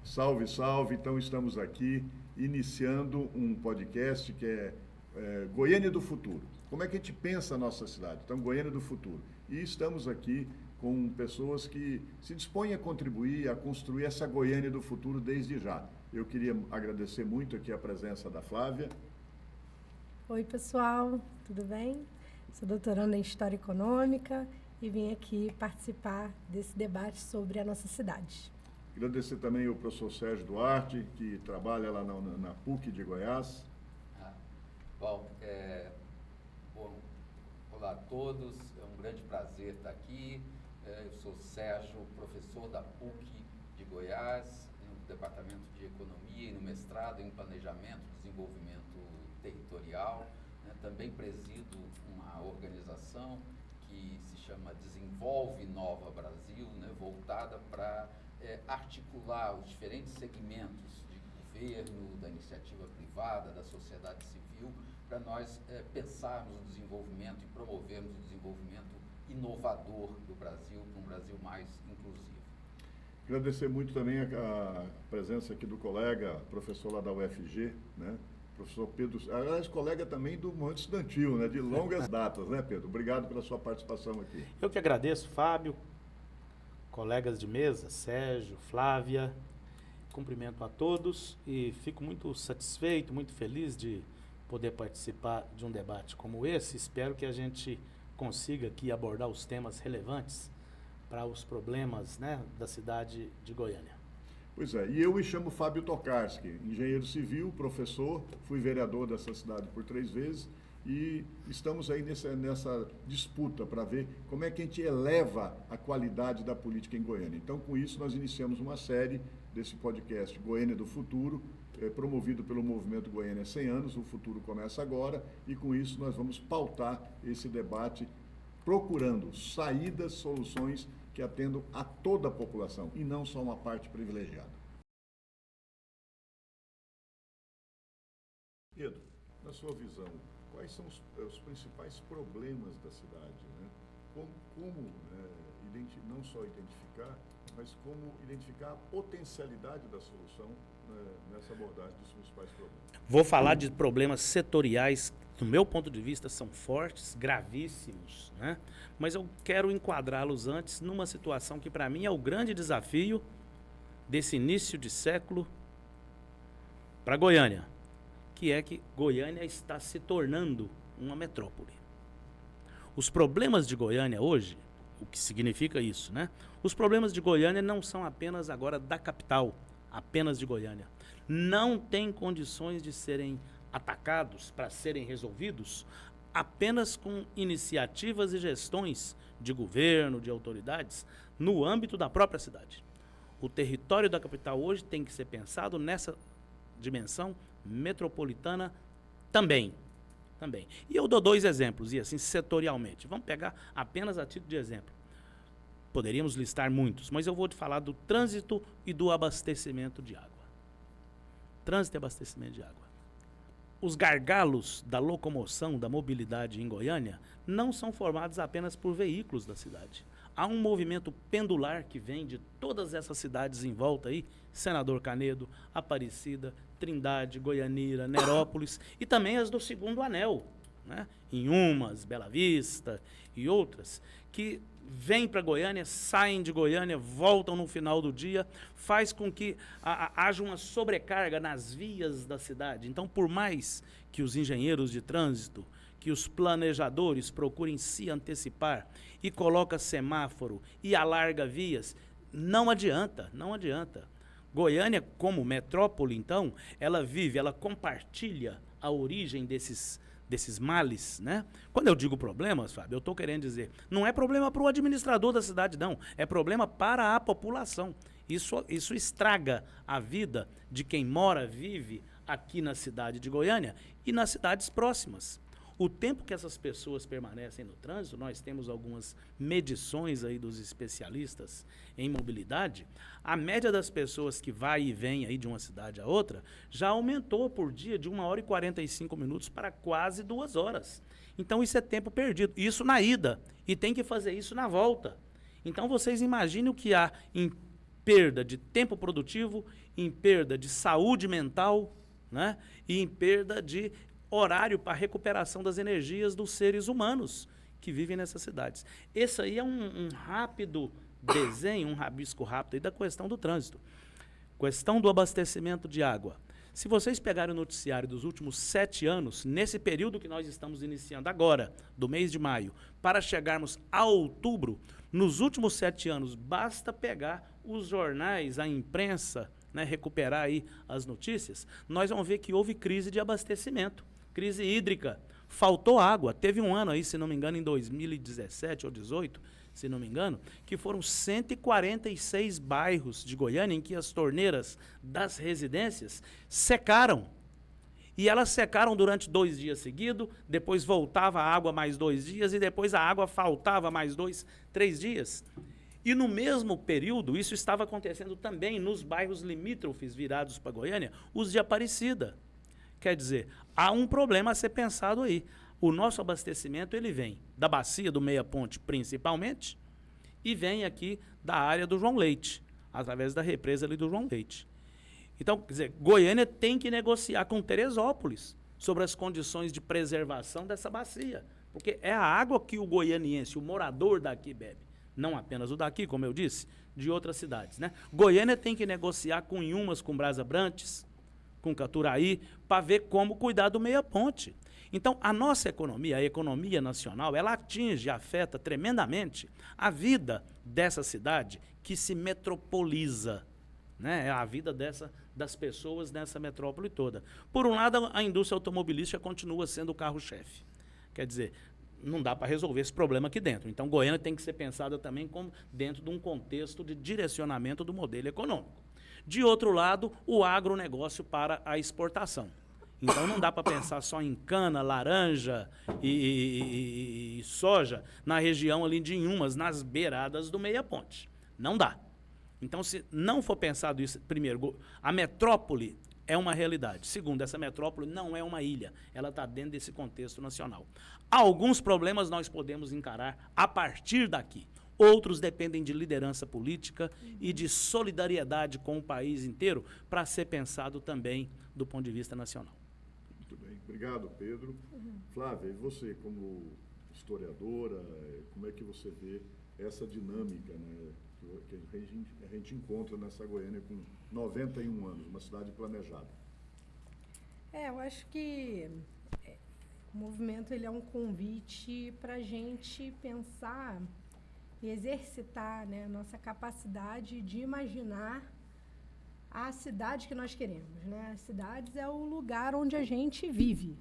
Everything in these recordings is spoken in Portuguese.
Salve, salve! Então estamos aqui iniciando um podcast que é Goiânia do Futuro. Como é que a gente pensa a nossa cidade? Então, Goiânia do Futuro. E estamos aqui com pessoas que se dispõem a contribuir, a construir essa Goiânia do futuro desde já. Eu queria agradecer muito aqui a presença da Flávia. Oi, pessoal, tudo bem? Sou doutoranda em História Econômica e vim aqui participar desse debate sobre a nossa cidade. Agradecer também ao professor Sérgio Duarte, que trabalha lá na PUC de Goiás. Bom, olá a todos, é um grande prazer estar aqui. Eu sou Sérgio, professor da PUC de Goiás, no Departamento de Economia e no mestrado em Planejamento e Desenvolvimento Territorial. Também presido uma organização que se chama Desenvolve Nova Brasil, voltada para articular os diferentes segmentos de governo, da iniciativa privada, da sociedade civil, para nós pensarmos no desenvolvimento e promovermos o desenvolvimento inovador do Brasil, para um Brasil mais inclusivo. Agradecer muito também a presença aqui do colega, professor lá da UFG, professor Pedro, aliás, colega também do movimento estudantil, de longas datas, Pedro? Obrigado pela sua participação aqui. Eu que agradeço, Fábio, colegas de mesa, Sérgio, Flávia, cumprimento a todos e fico muito satisfeito, muito feliz de poder participar de um debate como esse. Espero que a gente consiga aqui abordar os temas relevantes para os problemas da cidade de Goiânia. Pois é, e eu me chamo Fábio Tokarski, engenheiro civil, professor, fui vereador dessa cidade por 3 vezes e estamos aí nessa disputa para ver como é que a gente eleva a qualidade da política em Goiânia. Então, com isso, nós iniciamos uma série desse podcast Goiânia do Futuro, promovido pelo movimento Goiânia 100 anos, o futuro começa agora, e com isso nós vamos pautar esse debate procurando saídas, soluções que atendam a toda a população e não só uma parte privilegiada. Pedro, na sua visão, quais são os principais problemas da cidade? Como não só identificar, mas como identificar a potencialidade da solução nessa abordagem dos principais problemas? Vou falar de problemas setoriais, do meu ponto de vista, são fortes, gravíssimos, mas eu quero enquadrá-los antes numa situação que, para mim, é o grande desafio desse início de século para Goiânia, que é que Goiânia está se tornando uma metrópole. Os problemas de Goiânia hoje, o que significa isso, Os problemas de Goiânia não são apenas agora da capital, apenas de Goiânia. Não tem condições de serem atacados, para serem resolvidos, apenas com iniciativas e gestões de governo, de autoridades, no âmbito da própria cidade. O território da capital hoje tem que ser pensado nessa dimensão metropolitana também. E eu dou 2 exemplos, e assim, setorialmente. Vamos pegar apenas a título de exemplo. Poderíamos listar muitos, mas eu vou te falar do trânsito e do abastecimento de água. Trânsito e abastecimento de água. Os gargalos da locomoção, da mobilidade em Goiânia, não são formados apenas por veículos da cidade. Há um movimento pendular que vem de todas essas cidades em volta aí, Senador Canedo, Aparecida, Trindade, Goianira, Nerópolis, e também as do Segundo Anel, Inhumas, Bela Vista e outras, que vêm para Goiânia, saem de Goiânia, voltam no final do dia, faz com que haja uma sobrecarga nas vias da cidade. Então, por mais que os engenheiros de trânsito, que os planejadores procurem se antecipar e coloca semáforo e alarga vias, não adianta. Goiânia, como metrópole, então, ela compartilha a origem desses males, Quando eu digo problemas, Fábio, eu estou querendo dizer, não é problema para o administrador da cidade, não. É problema para a população. Isso estraga a vida de quem mora, vive aqui na cidade de Goiânia e nas cidades próximas. O tempo que essas pessoas permanecem no trânsito, nós temos algumas medições aí dos especialistas em mobilidade, a média das pessoas que vai e vem aí de uma cidade a outra já aumentou por dia de 1h45 para quase 2 horas. Então isso é tempo perdido, isso na ida, e tem que fazer isso na volta. Então vocês imaginem o que há em perda de tempo produtivo, em perda de saúde mental, né? E em perda de horário para recuperação das energias dos seres humanos que vivem nessas cidades. Esse aí é um rápido desenho, um rabisco rápido aí da questão do trânsito. Questão do abastecimento de água. Se vocês pegarem o noticiário dos últimos 7 anos, nesse período que nós estamos iniciando agora, do mês de maio, para chegarmos a outubro, nos últimos 7 anos, basta pegar os jornais, a imprensa, né, recuperar aí as notícias, nós vamos ver que houve crise de abastecimento, crise hídrica, faltou água. Teve um ano aí, se não me engano, em 2017 ou 2018, se não me engano, que foram 146 bairros de Goiânia em que as torneiras das residências secaram. E elas secaram durante 2 dias seguidos, depois voltava a água mais 2 dias e depois a água faltava mais 2, 3 dias. E no mesmo período, isso estava acontecendo também nos bairros limítrofes virados para Goiânia, os de Aparecida. Quer dizer, há um problema a ser pensado aí. O nosso abastecimento ele vem da bacia do Meia Ponte, principalmente, e vem aqui da área do João Leite, através da represa ali do João Leite. Então, quer dizer, Goiânia tem que negociar com Teresópolis sobre as condições de preservação dessa bacia, porque é a água que o goianiense, o morador daqui bebe, não apenas o daqui, como eu disse, de outras cidades, né? Goiânia tem que negociar com Inhumas, com Brás Abrantes, com Caturaí, para ver como cuidar do Meia Ponte. Então, a nossa economia, a economia nacional, ela atinge, afeta tremendamente a vida dessa cidade que se metropoliza, né? É a vida das pessoas nessa metrópole toda. Por um lado, a indústria automobilística continua sendo o carro-chefe. Quer dizer, não dá para resolver esse problema aqui dentro. Então, Goiânia tem que ser pensada também como dentro de um contexto de direcionamento do modelo econômico. De outro lado, o agronegócio para a exportação. Então, não dá para pensar só em cana, laranja e soja na região ali de Inhumas, nas beiradas do Meia Ponte. Não dá. Então, se não for pensado isso, primeiro, a metrópole é uma realidade. Segundo, essa metrópole não é uma ilha. Ela está dentro desse contexto nacional. Alguns problemas nós podemos encarar a partir daqui. Outros dependem de liderança política e de solidariedade com o país inteiro para ser pensado também do ponto de vista nacional. Muito bem. Obrigado, Pedro. Flávia, e você, como historiadora, como é que você vê essa dinâmica, né, que a gente encontra nessa Goiânia com 91 anos, uma cidade planejada? Eu acho que o movimento ele é um convite para a gente pensar e exercitar, né, a nossa capacidade de imaginar a cidade que nós queremos, né? As cidades é o lugar onde a gente vive,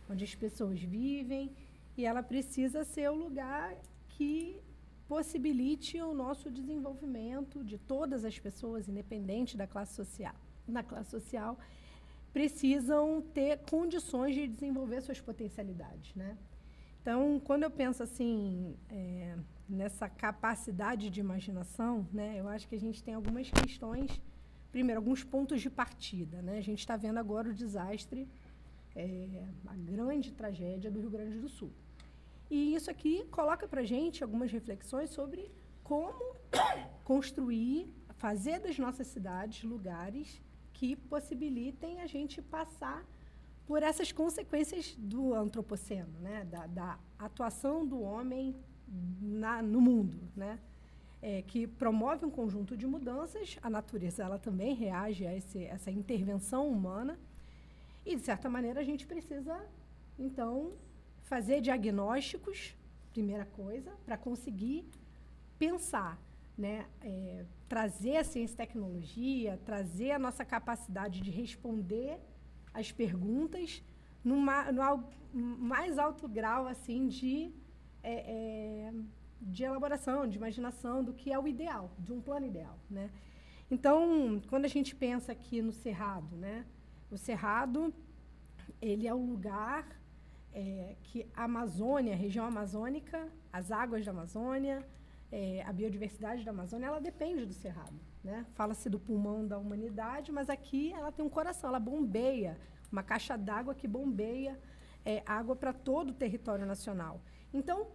onde as pessoas vivem, e ela precisa ser o lugar que possibilite o nosso desenvolvimento de todas as pessoas, independente da classe social. Na classe social, precisam ter condições de desenvolver suas potencialidades, né? Então, quando eu penso assim, nessa capacidade de imaginação, né, eu acho que a gente tem algumas questões, primeiro, alguns pontos de partida, né? A gente está vendo agora o desastre, a grande tragédia do Rio Grande do Sul. E isso aqui coloca para a gente algumas reflexões sobre como construir, fazer das nossas cidades lugares que possibilitem a gente passar por essas consequências do antropoceno, né? Da atuação do homem no mundo, né? Que promove um conjunto de mudanças. A natureza ela também reage a essa intervenção humana e, de certa maneira, a gente precisa, então, fazer diagnósticos, primeira coisa, para conseguir pensar, né? Trazer a ciência e tecnologia, trazer a nossa capacidade de responder as perguntas no mais alto grau assim, de elaboração, de imaginação do que é o ideal, de um plano ideal, né? Então, quando a gente pensa aqui no Cerrado, né? O Cerrado, ele é o lugar que a Amazônia, a região amazônica, as águas da Amazônia, a biodiversidade da Amazônia, ela depende do Cerrado, né? Fala-se do pulmão da humanidade, mas aqui ela tem um coração, ela bombeia, uma caixa d'água que bombeia água para todo o território nacional. Então,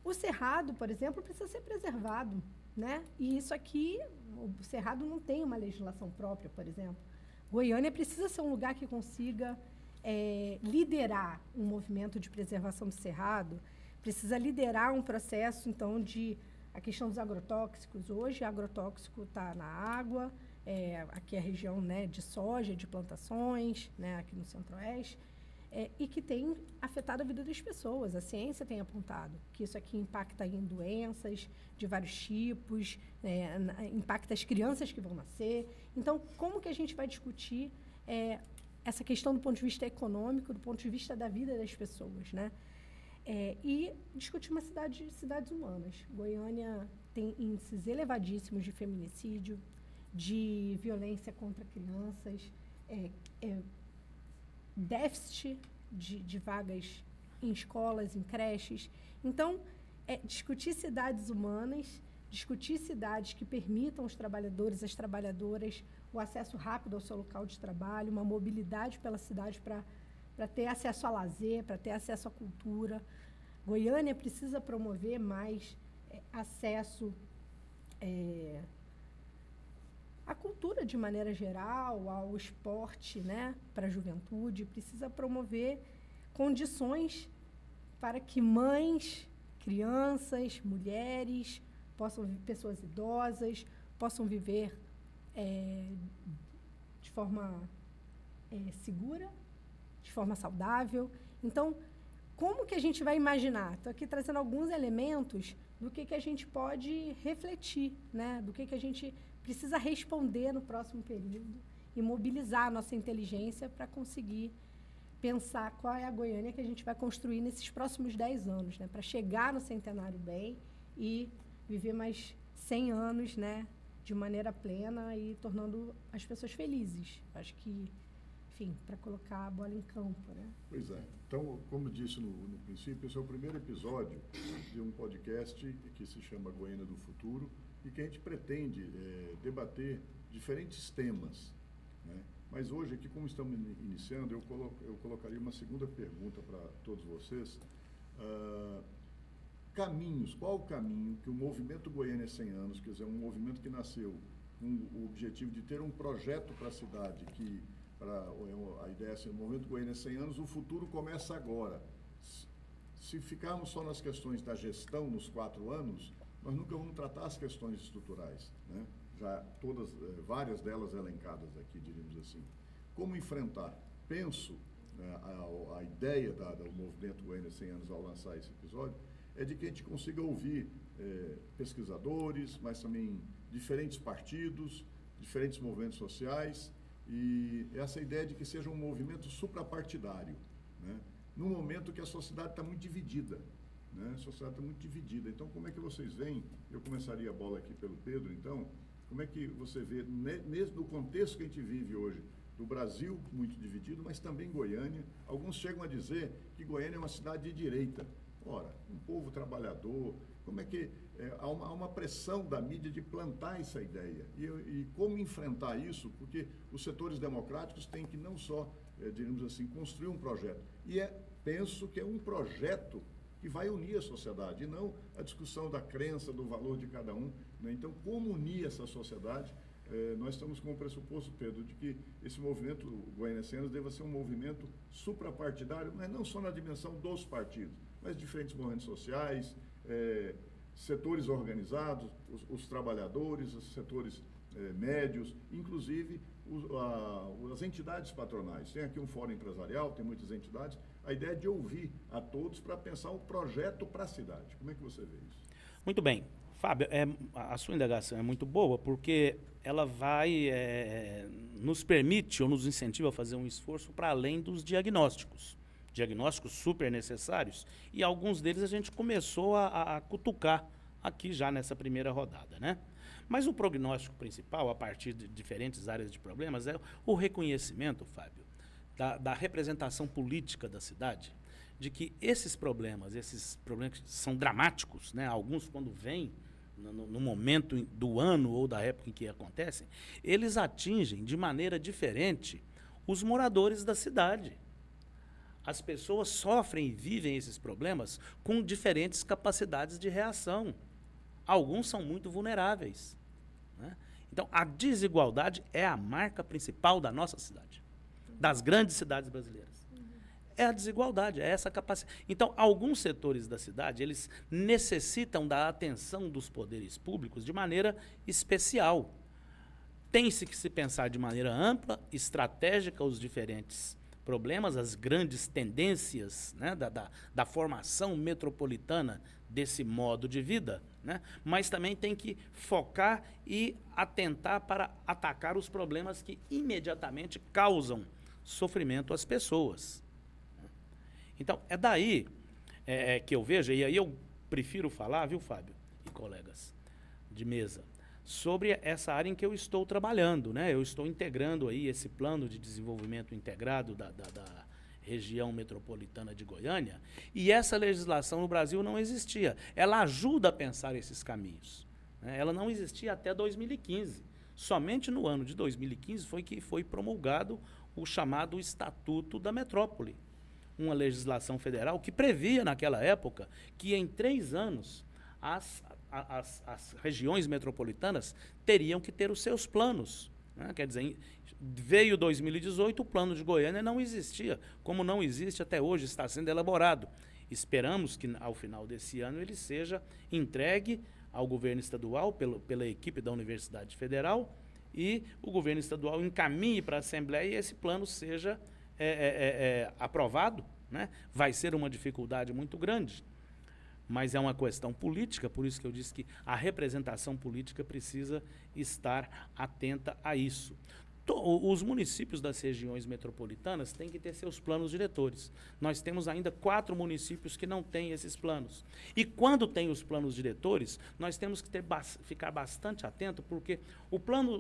o Cerrado, por exemplo, precisa ser preservado, né? E isso aqui, o Cerrado não tem uma legislação própria, por exemplo. Goiânia precisa ser um lugar que consiga liderar um movimento de preservação do Cerrado, precisa liderar um processo, então, a questão dos agrotóxicos. Hoje, agrotóxico está na água, aqui é a região, né, de soja, de plantações, né, aqui no Centro-Oeste, e que tem afetado a vida das pessoas. A ciência tem apontado que isso aqui impacta em doenças de vários tipos, impacta as crianças que vão nascer. Então, como que a gente vai discutir essa questão do ponto de vista econômico, do ponto de vista da vida das pessoas, né? E discutir uma cidades humanas. Goiânia tem índices elevadíssimos de feminicídio, de violência contra crianças, déficit de vagas em escolas, em creches. Então, discutir cidades humanas, discutir cidades que permitam os trabalhadores, as trabalhadoras, o acesso rápido ao seu local de trabalho, uma mobilidade pela cidade para ter acesso a lazer, para ter acesso à cultura. Goiânia precisa promover mais acesso à cultura de maneira geral, ao esporte, né, para a juventude. Precisa promover condições para que mães, crianças, mulheres, pessoas idosas, possam viver de forma segura, de forma saudável. Então, como que a gente vai imaginar? Estou aqui trazendo alguns elementos do que a gente pode refletir, né? Do que a gente precisa responder no próximo período e mobilizar a nossa inteligência para conseguir pensar qual é a Goiânia que a gente vai construir nesses próximos 10 anos, né? Para chegar no centenário bem e viver mais 100 anos, né? De maneira plena e tornando as pessoas felizes. Acho que, enfim, para colocar a bola em campo, né? Pois é. Então, como disse no princípio, esse é o primeiro episódio de um podcast que se chama Goiânia do Futuro e que a gente pretende debater diferentes temas, né? Mas hoje, aqui, como estamos iniciando, eu colocaria uma segunda pergunta para todos vocês. Qual o caminho que o movimento Goiânia 100 anos, quer dizer, um movimento que nasceu com o objetivo de ter um projeto para a cidade, a ideia é assim, o movimento Goiânia 100 anos, o futuro começa agora. Se ficarmos só nas questões da gestão nos 4 anos, nós nunca vamos tratar as questões estruturais, né? Já várias delas elencadas aqui, diríamos assim. Como enfrentar? Penso, né, a ideia do movimento Goiânia 100 anos ao lançar esse episódio, é de que a gente consiga ouvir pesquisadores, mas também diferentes partidos, diferentes movimentos sociais, e essa ideia de que seja um movimento suprapartidário, né? Num momento que a sociedade está muito dividida, né? A sociedade está muito dividida. Então, como é que vocês veem? Eu começaria a bola aqui pelo Pedro, então, como é que você vê, no contexto que a gente vive hoje, do Brasil muito dividido, mas também Goiânia, alguns chegam a dizer que Goiânia é uma cidade de direita. Ora, um povo trabalhador, como é que há uma pressão da mídia de plantar essa ideia? E como enfrentar isso? Porque os setores democráticos têm que não só, diríamos assim, construir um projeto. E penso que é um projeto que vai unir a sociedade, e não a discussão da crença, do valor de cada um, né? Então, como unir essa sociedade? Nós estamos com o pressuposto, Pedro, de que esse movimento Goiânia 100 anos deva ser um movimento suprapartidário, mas não só na dimensão dos partidos, mas diferentes movimentos sociais, setores organizados, os trabalhadores, os setores médios, inclusive as entidades patronais. Tem aqui um fórum empresarial, tem muitas entidades. A ideia é de ouvir a todos para pensar um projeto para a cidade. Como é que você vê isso? Muito bem. Fábio, a sua indagação é muito boa, porque ela vai nos permite ou nos incentiva a fazer um esforço para além dos diagnósticos super necessários, e alguns deles a gente começou a cutucar aqui já nessa primeira rodada, né? Mas o prognóstico principal, a partir de diferentes áreas de problemas, é o reconhecimento, Fábio, da representação política da cidade, de que esses problemas que são dramáticos, né? Alguns quando vêm no momento do ano ou da época em que acontecem, eles atingem de maneira diferente os moradores da cidade. As pessoas sofrem e vivem esses problemas com diferentes capacidades de reação. alguns são muito vulneráveis, né? Então, a desigualdade é a marca principal da nossa cidade, das grandes cidades brasileiras. É a desigualdade, é essa capacidade. Então, alguns setores da cidade, eles necessitam da atenção dos poderes públicos de maneira especial. Tem-se que se pensar de maneira ampla, estratégica, os diferentes problemas, as grandes tendências, né, da formação metropolitana desse modo de vida, né, mas também tem que focar e atentar para atacar os problemas que imediatamente causam sofrimento às pessoas. Então, é daí que eu vejo, e aí eu prefiro falar, viu, Fábio e colegas de mesa, sobre essa área em que eu estou trabalhando, né? Eu estou integrando aí esse plano de desenvolvimento integrado da região metropolitana de Goiânia, e essa legislação no Brasil não existia. Ela ajuda a pensar esses caminhos, né? Ela não existia até 2015. Somente no ano de 2015 foi que foi promulgado o chamado Estatuto da Metrópole, uma legislação federal que previa, naquela época, que em 3 anos as regiões metropolitanas teriam que ter os seus planos, né? Quer dizer, veio 2018, o plano de Goiânia não existia, como não existe até hoje, está sendo elaborado. Esperamos que, ao final desse ano, ele seja entregue ao governo estadual, pela equipe da Universidade Federal, e o governo estadual encaminhe para a Assembleia e esse plano seja aprovado, né? Vai ser uma dificuldade muito grande, mas é uma questão política, por isso que eu disse que a representação política precisa estar atenta a isso. Os municípios das regiões metropolitanas têm que ter seus planos diretores. Nós temos ainda 4 municípios que não têm esses planos. E quando tem os planos diretores, nós temos que ficar bastante atento, porque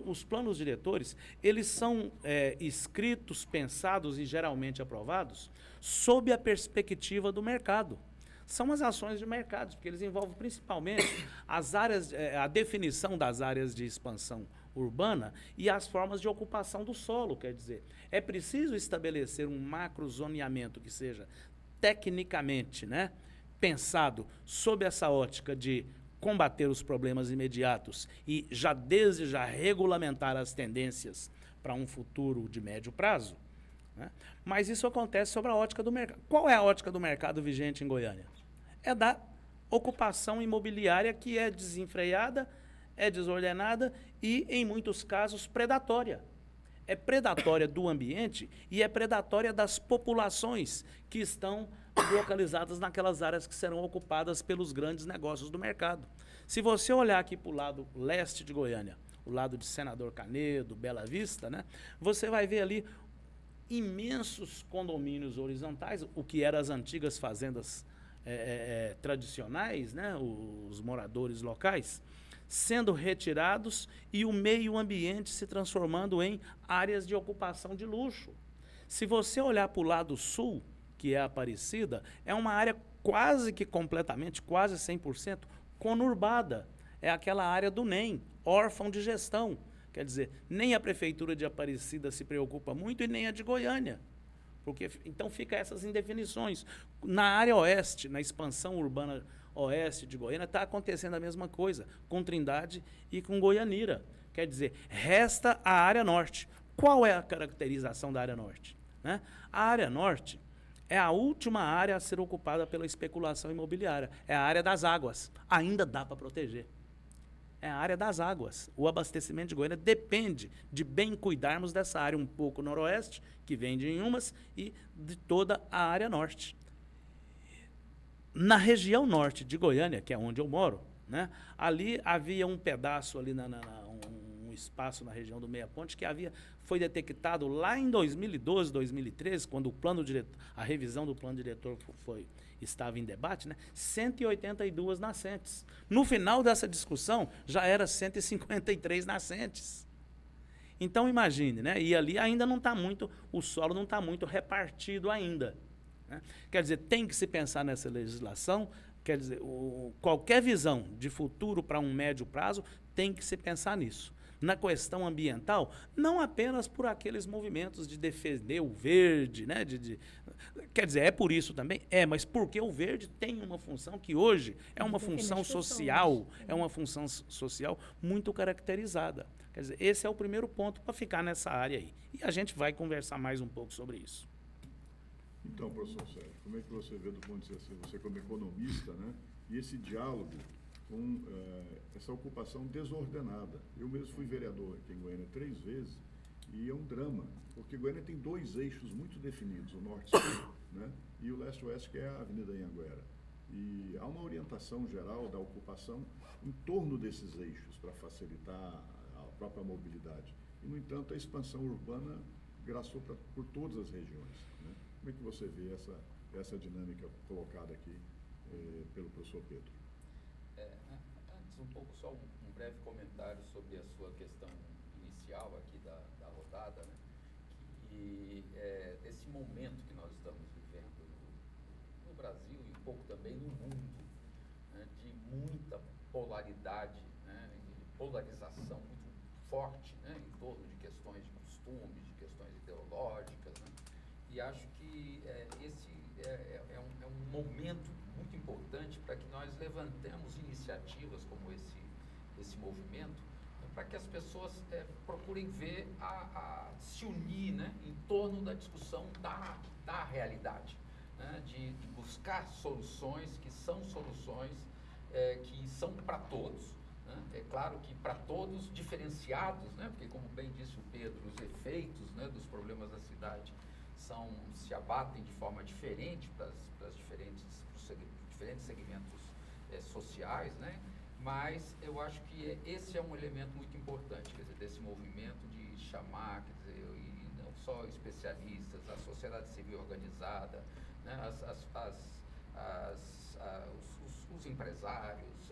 os planos diretores, eles são escritos, pensados e geralmente aprovados sob a perspectiva do mercado. São as ações de mercado, porque eles envolvem principalmente as áreas, a definição das áreas de expansão urbana e as formas de ocupação do solo. Quer dizer, é preciso estabelecer um macrozoneamento que seja tecnicamente, né, pensado sob essa ótica de combater os problemas imediatos e desde já regulamentar as tendências para um futuro de médio prazo, né? Mas isso acontece sobre a ótica do mercado. Qual é a ótica do mercado vigente em Goiânia? É da ocupação imobiliária que é desenfreada, é desordenada e, em muitos casos, predatória. É predatória do ambiente e é predatória das populações que estão localizadas naquelas áreas que serão ocupadas pelos grandes negócios do mercado. Se você olhar aqui para o lado leste de Goiânia, o lado de Senador Canedo, Bela Vista, né, você vai ver ali imensos condomínios horizontais, o que eram as antigas fazendas tradicionais, né, os moradores locais, sendo retirados e o meio ambiente se transformando em áreas de ocupação de luxo. Se você olhar para o lado sul, que é a Aparecida, é uma área quase que completamente, quase 100%, conurbada. É aquela área do NEM, órfão de gestão. Quer dizer, nem a Prefeitura de Aparecida se preocupa muito e nem a de Goiânia. Porque, então fica essas indefinições. Na área oeste, na expansão urbana oeste de Goiânia, está acontecendo a mesma coisa, com Trindade e com Goianira. Quer dizer, resta a área norte. Qual é a caracterização da área norte, né? A área norte é a última área a ser ocupada pela especulação imobiliária. É a área das águas. Ainda dá para proteger. É a área das águas. O abastecimento de Goiânia depende de bem cuidarmos dessa área um pouco noroeste, que vem de Inhumas, e de toda a área norte. Na região norte de Goiânia, que é onde eu moro, né, ali havia um pedaço, ali um espaço na região do Meia Ponte, que foi detectado lá em 2012, 2013, quando a revisão do plano diretor estava em debate, né, 182 nascentes. No final dessa discussão, já era 153 nascentes. Então, imagine, né, e ali ainda não está muito, o solo não está muito repartido ainda, né? Quer dizer, tem que se pensar nessa legislação, quer dizer, qualquer visão de futuro para um médio prazo tem que se pensar nisso. na questão ambiental, não apenas por aqueles movimentos de defender o verde, né? Quer dizer, é por isso também? É, mas porque o verde tem uma função que hoje é uma função social, é uma função social muito caracterizada. Quer dizer, esse é o primeiro ponto para ficar nessa área aí. E a gente vai conversar mais um pouco sobre isso. Então, professor Sérgio, como é que você vê do ponto de vista, você como economista, né? E esse diálogo com essa ocupação desordenada. Eu mesmo fui vereador aqui em Goiânia 3 vezes e é um drama, porque Goiânia tem 2 eixos muito definidos, o norte-sul, né, e o leste-oeste, que é a Avenida Anhanguera. E há uma orientação geral da ocupação em torno desses eixos para facilitar a própria mobilidade. E, no entanto, a expansão urbana graçou por todas as regiões, né? Como é que você vê essa dinâmica colocada aqui pelo professor Pedro? Antes, um pouco só um breve comentário sobre a sua questão inicial aqui da rodada, né? Que desse momento que nós estamos vivendo no Brasil e um pouco também no mundo, né? De muita polaridade, né? E polarização muito forte, né? Em torno de questões de costumes, de questões ideológicas, né? E acho que esse é um momento muito importante para que nós levantemos iniciativas como esse movimento, para que as pessoas procurem ver se unir, né, em torno da discussão da realidade, né, de buscar soluções que são soluções que são para todos, né? É claro que para todos diferenciados, né, porque como bem disse o Pedro, os efeitos, né, dos problemas da cidade se abatem de forma diferente para os diferentes segmentos sociais, né? Mas eu acho que esse é um elemento muito importante, quer dizer, desse movimento de chamar, quer dizer, e não só especialistas, a sociedade civil organizada, né? Os empresários,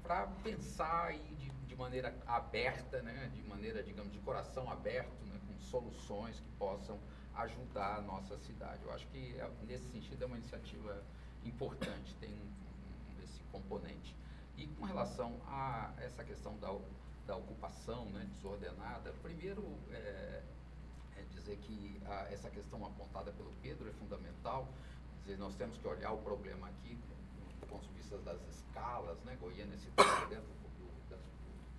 para pensar aí de maneira aberta, né? De maneira, digamos, de coração aberto, né? Com soluções que possam ajudar a nossa cidade. Eu acho que, nesse sentido, é uma iniciativa importante, tem esse componente. E com relação a essa questão da ocupação, né, desordenada, primeiro dizer que essa questão apontada pelo Pedro é fundamental. Quer dizer, nós temos que olhar o problema aqui do ponto de vista das escalas, né? Goiânia se trata dentro do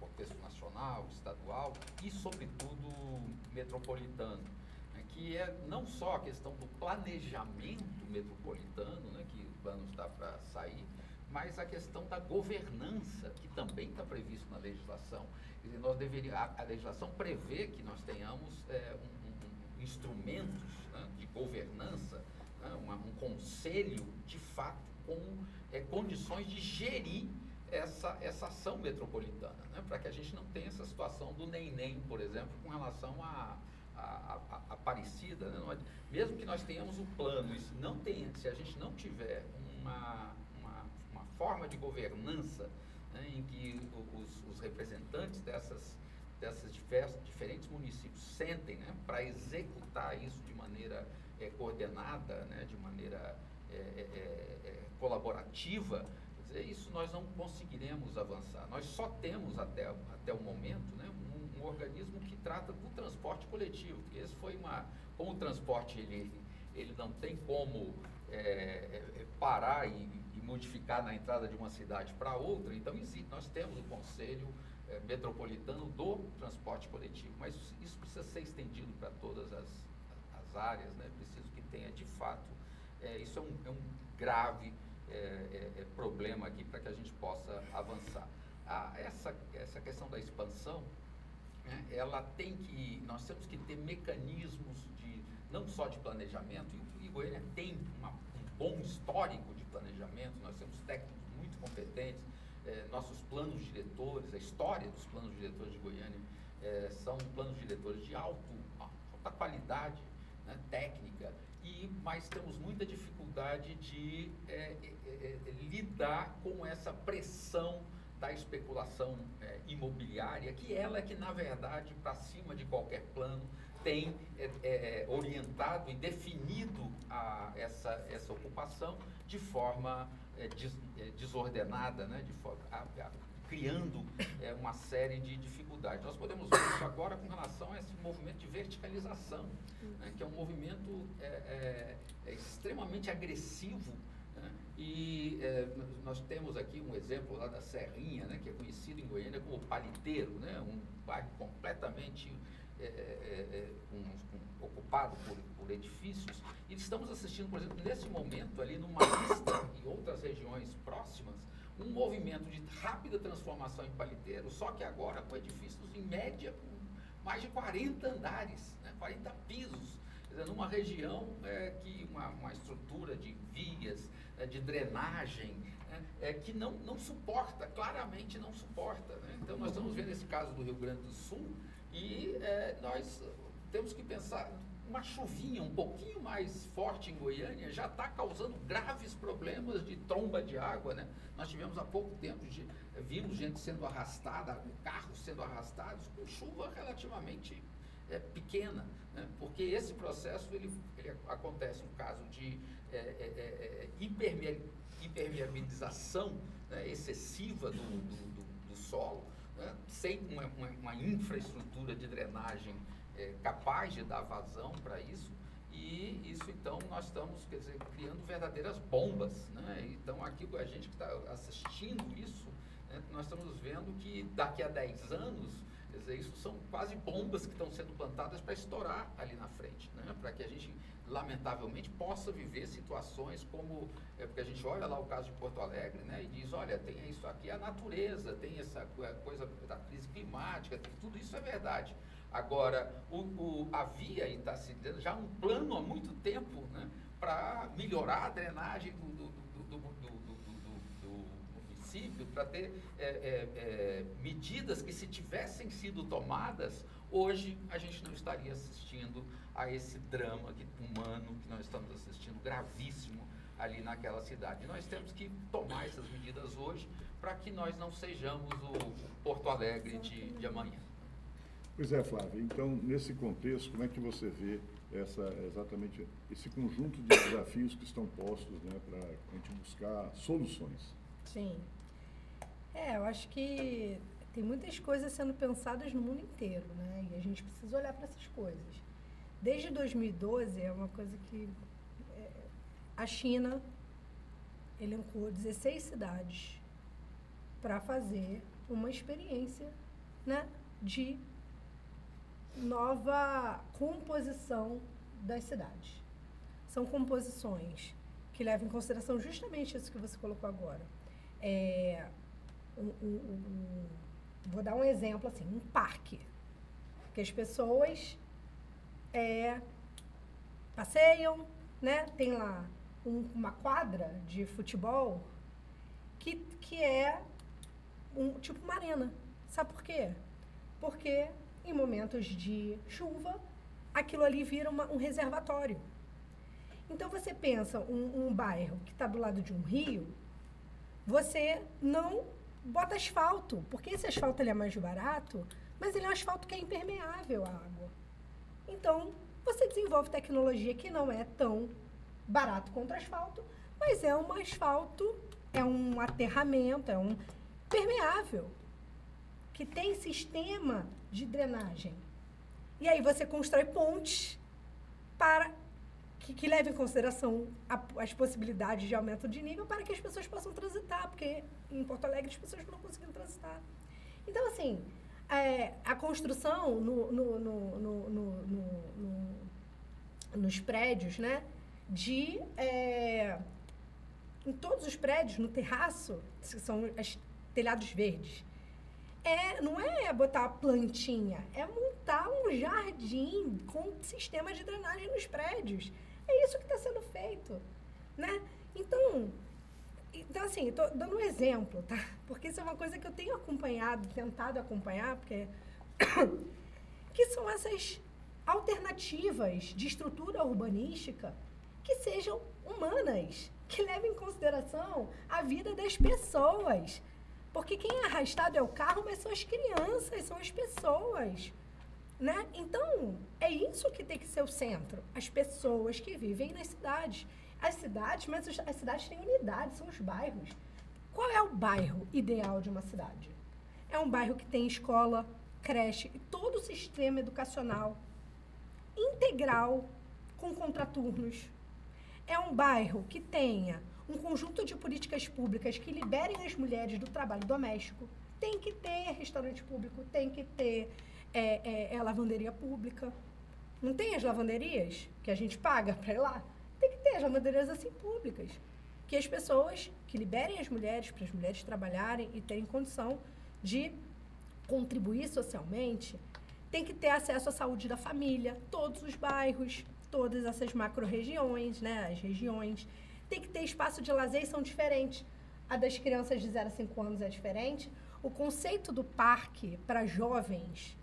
contexto nacional, estadual e, sobretudo, metropolitano, que é não só a questão do planejamento metropolitano, né, que o plano está para sair, mas a questão da governança, que também está previsto na legislação. Quer dizer, a legislação prevê que nós tenhamos instrumentos, né, de governança, né, um conselho, de fato, com condições de gerir essa ação metropolitana, né, para que a gente não tenha essa situação do nem-nem, por exemplo, com relação a Aparecida, né? Mesmo que nós tenhamos o plano, se a gente não tiver uma forma de governança, né, em que os representantes dessas diferentes municípios sentem, né, para executar isso de maneira coordenada, né, de maneira colaborativa, quer dizer, isso nós não conseguiremos avançar. Nós só temos até o momento, né, um organismo que trata do transporte coletivo, porque esse foi como o transporte ele não tem como parar e modificar na entrada de uma cidade para outra, então nós temos o Conselho Metropolitano do Transporte Coletivo, mas isso precisa ser estendido para todas as áreas, né? Preciso que tenha de fato, isso é um grave problema aqui para que a gente possa avançar. Essa questão da expansão, né, nós temos que ter mecanismos não só de planejamento, e Goiânia tem um bom histórico de planejamento, nós temos técnicos muito competentes, nossos planos diretores, a história dos planos diretores de Goiânia são planos diretores de alta qualidade, né, técnica, mas temos muita dificuldade de lidar com essa pressão da especulação imobiliária, que ela é que, na verdade, para cima de qualquer plano, tem orientado e definido essa ocupação de forma desordenada, né? criando uma série de dificuldades. Nós podemos ver isso agora com relação a esse movimento de verticalização, né, que é um movimento extremamente agressivo, né, e nós temos aqui um exemplo lá da Serrinha, né, que é conhecido em Goiânia como Paliteiro, né, um bairro completamente ocupado por edifícios, e estamos assistindo, por exemplo, nesse momento ali no Marista e outras regiões próximas, um movimento de rápida transformação em Paliteiro, só que agora com edifícios em média com mais de 40 andares, né, 40 pisos, quer dizer, numa região que uma estrutura de vias, de drenagem, que não suporta, claramente não suporta, né? Então nós estamos vendo esse caso do Rio Grande do Sul e nós temos que pensar, uma chuvinha um pouquinho mais forte em Goiânia já está causando graves problemas de tromba de água, né? Nós tivemos há pouco tempo, vimos gente sendo arrastada, carros sendo arrastados com chuva relativamente pequena, né? Porque esse processo ele acontece no caso de impermeabilização, né, excessiva do solo, né, sem uma infraestrutura de drenagem capaz de dar vazão para isso, e isso então nós estamos, quer dizer, criando verdadeiras bombas, né? Então aqui a gente que está assistindo isso, né, nós estamos vendo que daqui a 10 anos, quer dizer, isso são quase bombas que estão sendo plantadas para estourar ali na frente, né? Para que a gente, lamentavelmente, possa viver situações como, porque a gente olha lá o caso de Porto Alegre, né, e diz, olha, tem isso aqui, a natureza, tem essa coisa da crise climática, tudo isso é verdade. Agora, havia e está se dando já um plano há muito tempo, né, para melhorar a drenagem do município, para ter medidas que, se tivessem sido tomadas, hoje a gente não estaria assistindo a esse drama humano que nós estamos assistindo, gravíssimo, ali naquela cidade. E nós temos que tomar essas medidas hoje para que nós não sejamos o Porto Alegre de amanhã. Pois é, Flávia. Então, nesse contexto, como é que você vê exatamente esse conjunto de desafios que estão postos, né, para a gente buscar soluções? Sim. Eu acho que tem muitas coisas sendo pensadas no mundo inteiro, né? E a gente precisa olhar para essas coisas. Desde 2012, é uma coisa que a China elencou 16 cidades para fazer uma experiência, né, de nova composição das cidades. São composições que levam em consideração justamente isso que você colocou agora. Vou dar um exemplo assim, um parque, que as pessoas passeiam, né? Tem lá uma quadra de futebol que é tipo uma arena. Sabe por quê? Porque em momentos de chuva, aquilo ali vira um reservatório. Então, você pensa um bairro que está do lado de um rio, você não bota asfalto, porque esse asfalto ele é mais barato, mas ele é um asfalto que é impermeável à água. Então, você desenvolve tecnologia que não é tão barato quanto asfalto, mas é um asfalto, é um aterramento, é um permeável, que tem sistema de drenagem. E aí você constrói pontes para que levem em consideração as possibilidades de aumento de nível para que as pessoas possam transitar, porque em Porto Alegre as pessoas não conseguiram transitar. Então, assim, a construção nos prédios, né, em todos os prédios, no terraço, que são os telhados verdes, não é botar plantinha, é montar um jardim com sistema de drenagem nos prédios. É isso que está sendo feito, né? Então assim, estou dando um exemplo, tá? Porque isso é uma coisa que eu tenho acompanhado, tentado acompanhar, porque que são essas alternativas de estrutura urbanística que sejam humanas, que levem em consideração a vida das pessoas. Porque quem é arrastado é o carro, mas são as crianças, são as pessoas, né? Então, é isso que tem que ser o centro. As pessoas que vivem nas cidades. As cidades têm unidades, são os bairros. Qual é o bairro ideal de uma cidade? É um bairro que tem escola, creche e todo o sistema educacional integral com contraturnos. É um bairro que tenha um conjunto de políticas públicas que liberem as mulheres do trabalho doméstico. Tem que ter restaurante público, tem que ter lavanderia pública. Não tem as lavanderias que a gente paga para ir lá? Tem que ter as lavanderias assim públicas. Que as pessoas, que liberem as mulheres, para as mulheres trabalharem e terem condição de contribuir socialmente, tem que ter acesso à saúde da família, todos os bairros, todas essas macro-regiões, né, as regiões. Tem que ter espaço de lazer e são diferentes. A das crianças de 0 a 5 anos é diferente. O conceito do parque para jovens,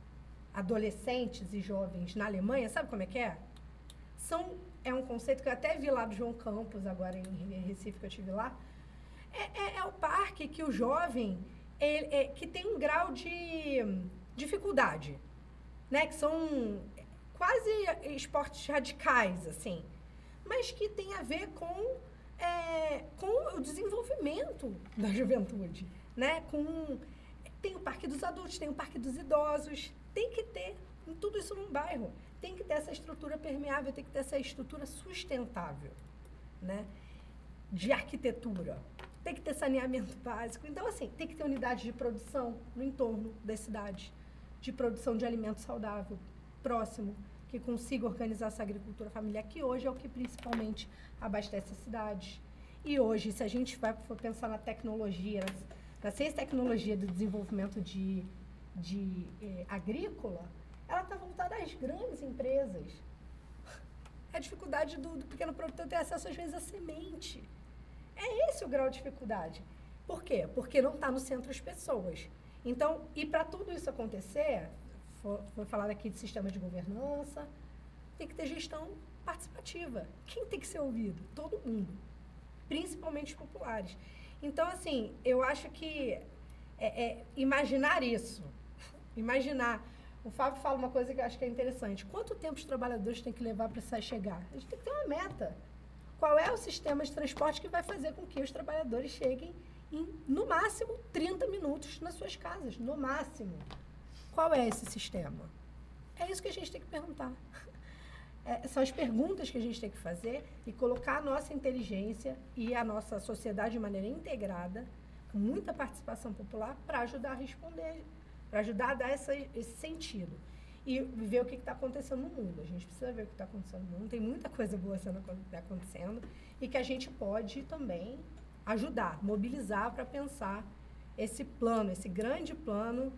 adolescentes e jovens na Alemanha, sabe como é que é? É um conceito que eu até vi lá do João Campos, agora em Recife, que eu estive lá. É o parque que o jovem, que tem um grau de dificuldade, né? Que são quase esportes radicais, assim, mas que tem a ver com o desenvolvimento da juventude, né? Tem o Parque dos Adultos, tem o Parque dos Idosos, tem que ter tudo isso num bairro. Tem que ter essa estrutura permeável, tem que ter essa estrutura sustentável, né? De arquitetura. Tem que ter saneamento básico. Então, assim, tem que ter unidades de produção no entorno das cidades, de produção de alimento saudável, próximo, que consiga organizar essa agricultura familiar, que hoje é o que principalmente abastece as cidades. E hoje, se a gente for pensar na tecnologia, na ciência e tecnologia do desenvolvimento agrícola, ela está voltada às grandes empresas. É a dificuldade do pequeno produtor ter acesso, às vezes, à semente. É esse o grau de dificuldade. Por quê? Porque não está no centro as pessoas. Então, e para tudo isso acontecer, foi falado aqui de sistema de governança, tem que ter gestão participativa. Quem tem que ser ouvido? Todo mundo. Principalmente os populares. Então, assim, eu acho que imaginar isso, o Fábio fala uma coisa que eu acho que é interessante. Quanto tempo os trabalhadores têm que levar para chegar? A gente tem que ter uma meta. Qual é o sistema de transporte que vai fazer com que os trabalhadores cheguem em, no máximo, 30 minutos nas suas casas? No máximo. Qual é esse sistema? É isso que a gente tem que perguntar. São as perguntas que a gente tem que fazer e colocar a nossa inteligência e a nossa sociedade de maneira integrada, com muita participação popular, para ajudar a responder, para ajudar a dar esse sentido. E ver o que está acontecendo no mundo. A gente precisa ver o que está acontecendo no mundo. Tem muita coisa boa acontecendo e que a gente pode também ajudar, mobilizar para pensar esse plano, esse grande plano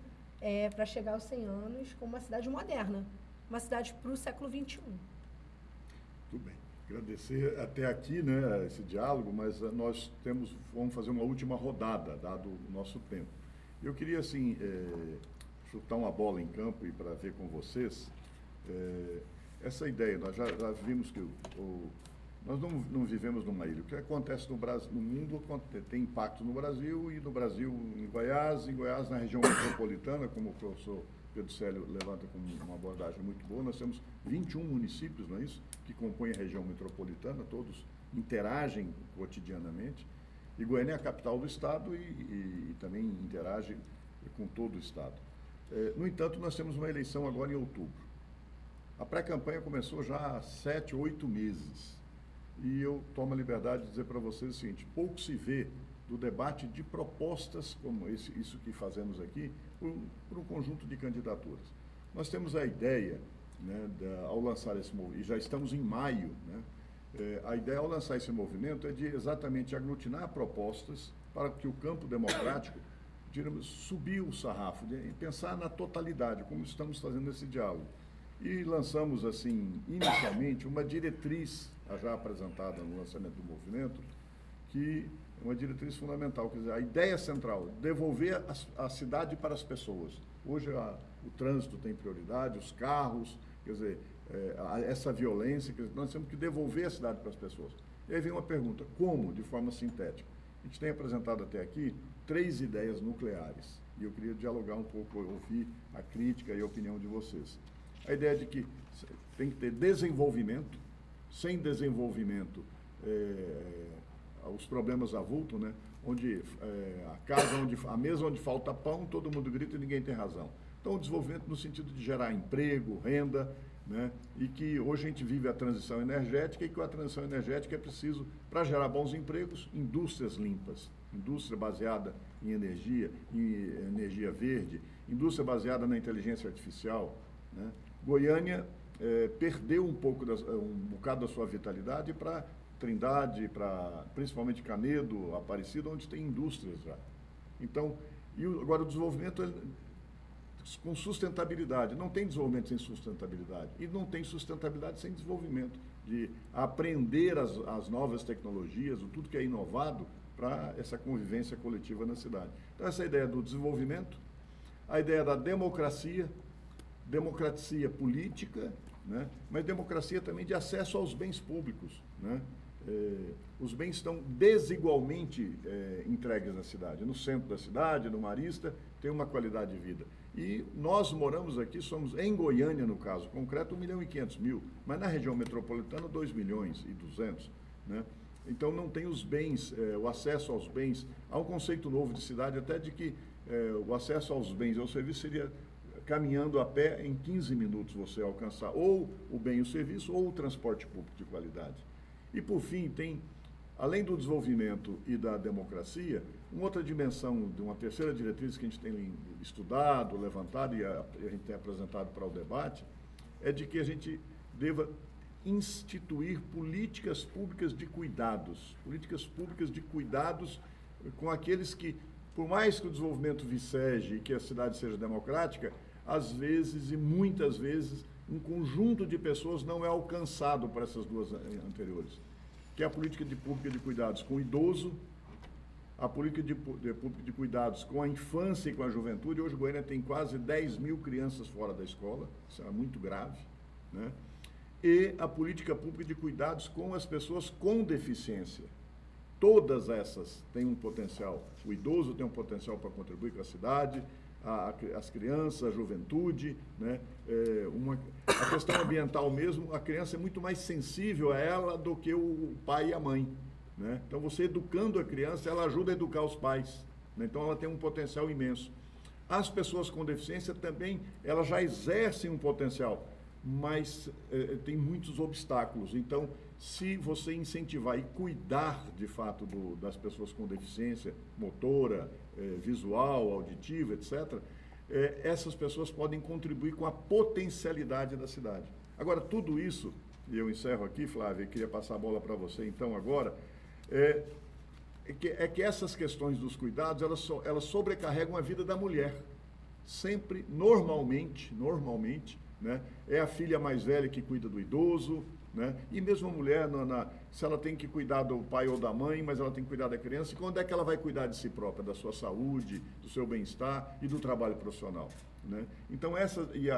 para chegar aos 100 anos como uma cidade moderna, uma cidade para o século XXI. Muito bem. Agradecer até aqui, né, esse diálogo, mas nós vamos fazer uma última rodada, dado o nosso tempo. Eu queria, assim, chutar uma bola em campo e para ver com vocês essa ideia. Nós já vimos que nós não vivemos numa ilha. O que acontece no Brasil, no mundo tem impacto no Brasil e no Brasil em Goiás na região metropolitana, como o professor Pedro Célio levanta com uma abordagem muito boa. Nós temos 21 municípios, não é isso, que compõem a região metropolitana, todos interagem cotidianamente. E Goiânia é a capital do estado e também interage com todo o estado. No entanto, nós temos uma eleição agora em outubro. A pré-campanha começou já há 7, 8 meses. E eu tomo a liberdade de dizer para vocês o seguinte: pouco se vê do debate de propostas como isso que fazemos aqui, por um conjunto de candidaturas. Nós temos a ideia, né, ao lançar esse movimento, e já estamos em maio, né, a ideia ao lançar esse movimento é de exatamente aglutinar propostas para que o campo democrático, digamos, subir o sarrafo, e pensar na totalidade, como estamos fazendo esse diálogo. E lançamos, assim, inicialmente, uma diretriz, já apresentada no lançamento do movimento, que é uma diretriz fundamental, quer dizer, a ideia central, devolver a cidade para as pessoas. Hoje o trânsito tem prioridade, os carros, quer dizer, essa violência, quer dizer, nós temos que devolver a cidade para as pessoas. E aí vem uma pergunta: como? De forma sintética. A gente tem apresentado até aqui 3 ideias nucleares, e eu queria dialogar um pouco, ouvir a crítica e a opinião de vocês. A ideia de que tem que ter desenvolvimento. Sem desenvolvimento, os problemas avultam, né? Onde a mesa onde falta pão, todo mundo grita e ninguém tem razão. Então, o desenvolvimento no sentido de gerar emprego, renda, né? E que hoje a gente vive a transição energética, e que a transição energética é preciso, para gerar bons empregos, indústrias limpas, indústria baseada em energia verde, indústria baseada na inteligência artificial, né? Goiânia perdeu um bocado da sua vitalidade para Trindade, para principalmente Canedo, Aparecida, onde tem indústrias já. Então, agora o desenvolvimento com sustentabilidade. Não tem desenvolvimento sem sustentabilidade. E não tem sustentabilidade sem desenvolvimento, de aprender as novas tecnologias, tudo que é inovado para essa convivência coletiva na cidade. Então, essa ideia do desenvolvimento, a ideia da democracia política, né? Mas democracia também de acesso aos bens públicos, né? Os bens estão desigualmente entregues na cidade. No centro da cidade, no Marista, tem uma qualidade de vida. E nós moramos aqui, somos em Goiânia, no caso concreto, 1.500.000, mas na região metropolitana, 2.200.000, né? Então, não tem os bens, o acesso aos bens. Há um conceito novo de cidade, até de que o acesso aos bens e ao serviço seria caminhando a pé, em 15 minutos você alcançar ou o bem e o serviço, ou o transporte público de qualidade. E, por fim, tem, além do desenvolvimento e da democracia, uma outra dimensão, de uma terceira diretriz que a gente tem estudado, levantado e a gente tem apresentado para o debate, é de que a gente deva instituir políticas públicas de cuidados com aqueles que, por mais que o desenvolvimento viceje e que a cidade seja democrática, às vezes e muitas vezes um conjunto de pessoas não é alcançado por essas duas anteriores, que é a política pública de cuidados com o idoso, a política pública de cuidados com a infância e com a juventude. Hoje, Goiânia tem quase 10.000 crianças fora da escola, isso é muito grave, né? E a política pública de cuidados com as pessoas com deficiência. Todas essas têm um potencial. O idoso tem um potencial para contribuir com a cidade, as crianças, a juventude, né? A questão ambiental mesmo, a criança é muito mais sensível a ela do que o pai e a mãe, né? Então, você educando a criança, ela ajuda a educar os pais, né? Então, ela tem um potencial imenso. As pessoas com deficiência também, elas já exercem um potencial, mas tem muitos obstáculos. Então, se você incentivar e cuidar, de fato, das pessoas com deficiência motora, visual, auditiva, etc., essas pessoas podem contribuir com a potencialidade da cidade. Agora, tudo isso, e eu encerro aqui, Flávia, e queria passar a bola para você, então, agora, que essas questões dos cuidados, elas sobrecarregam a vida da mulher. Sempre, normalmente, né? É a filha mais velha que cuida do idoso, né? E mesmo a mulher, se ela tem que cuidar do pai ou da mãe, mas ela tem que cuidar da criança, e quando é que ela vai cuidar de si própria, da sua saúde, do seu bem-estar e do trabalho profissional, né? Então, e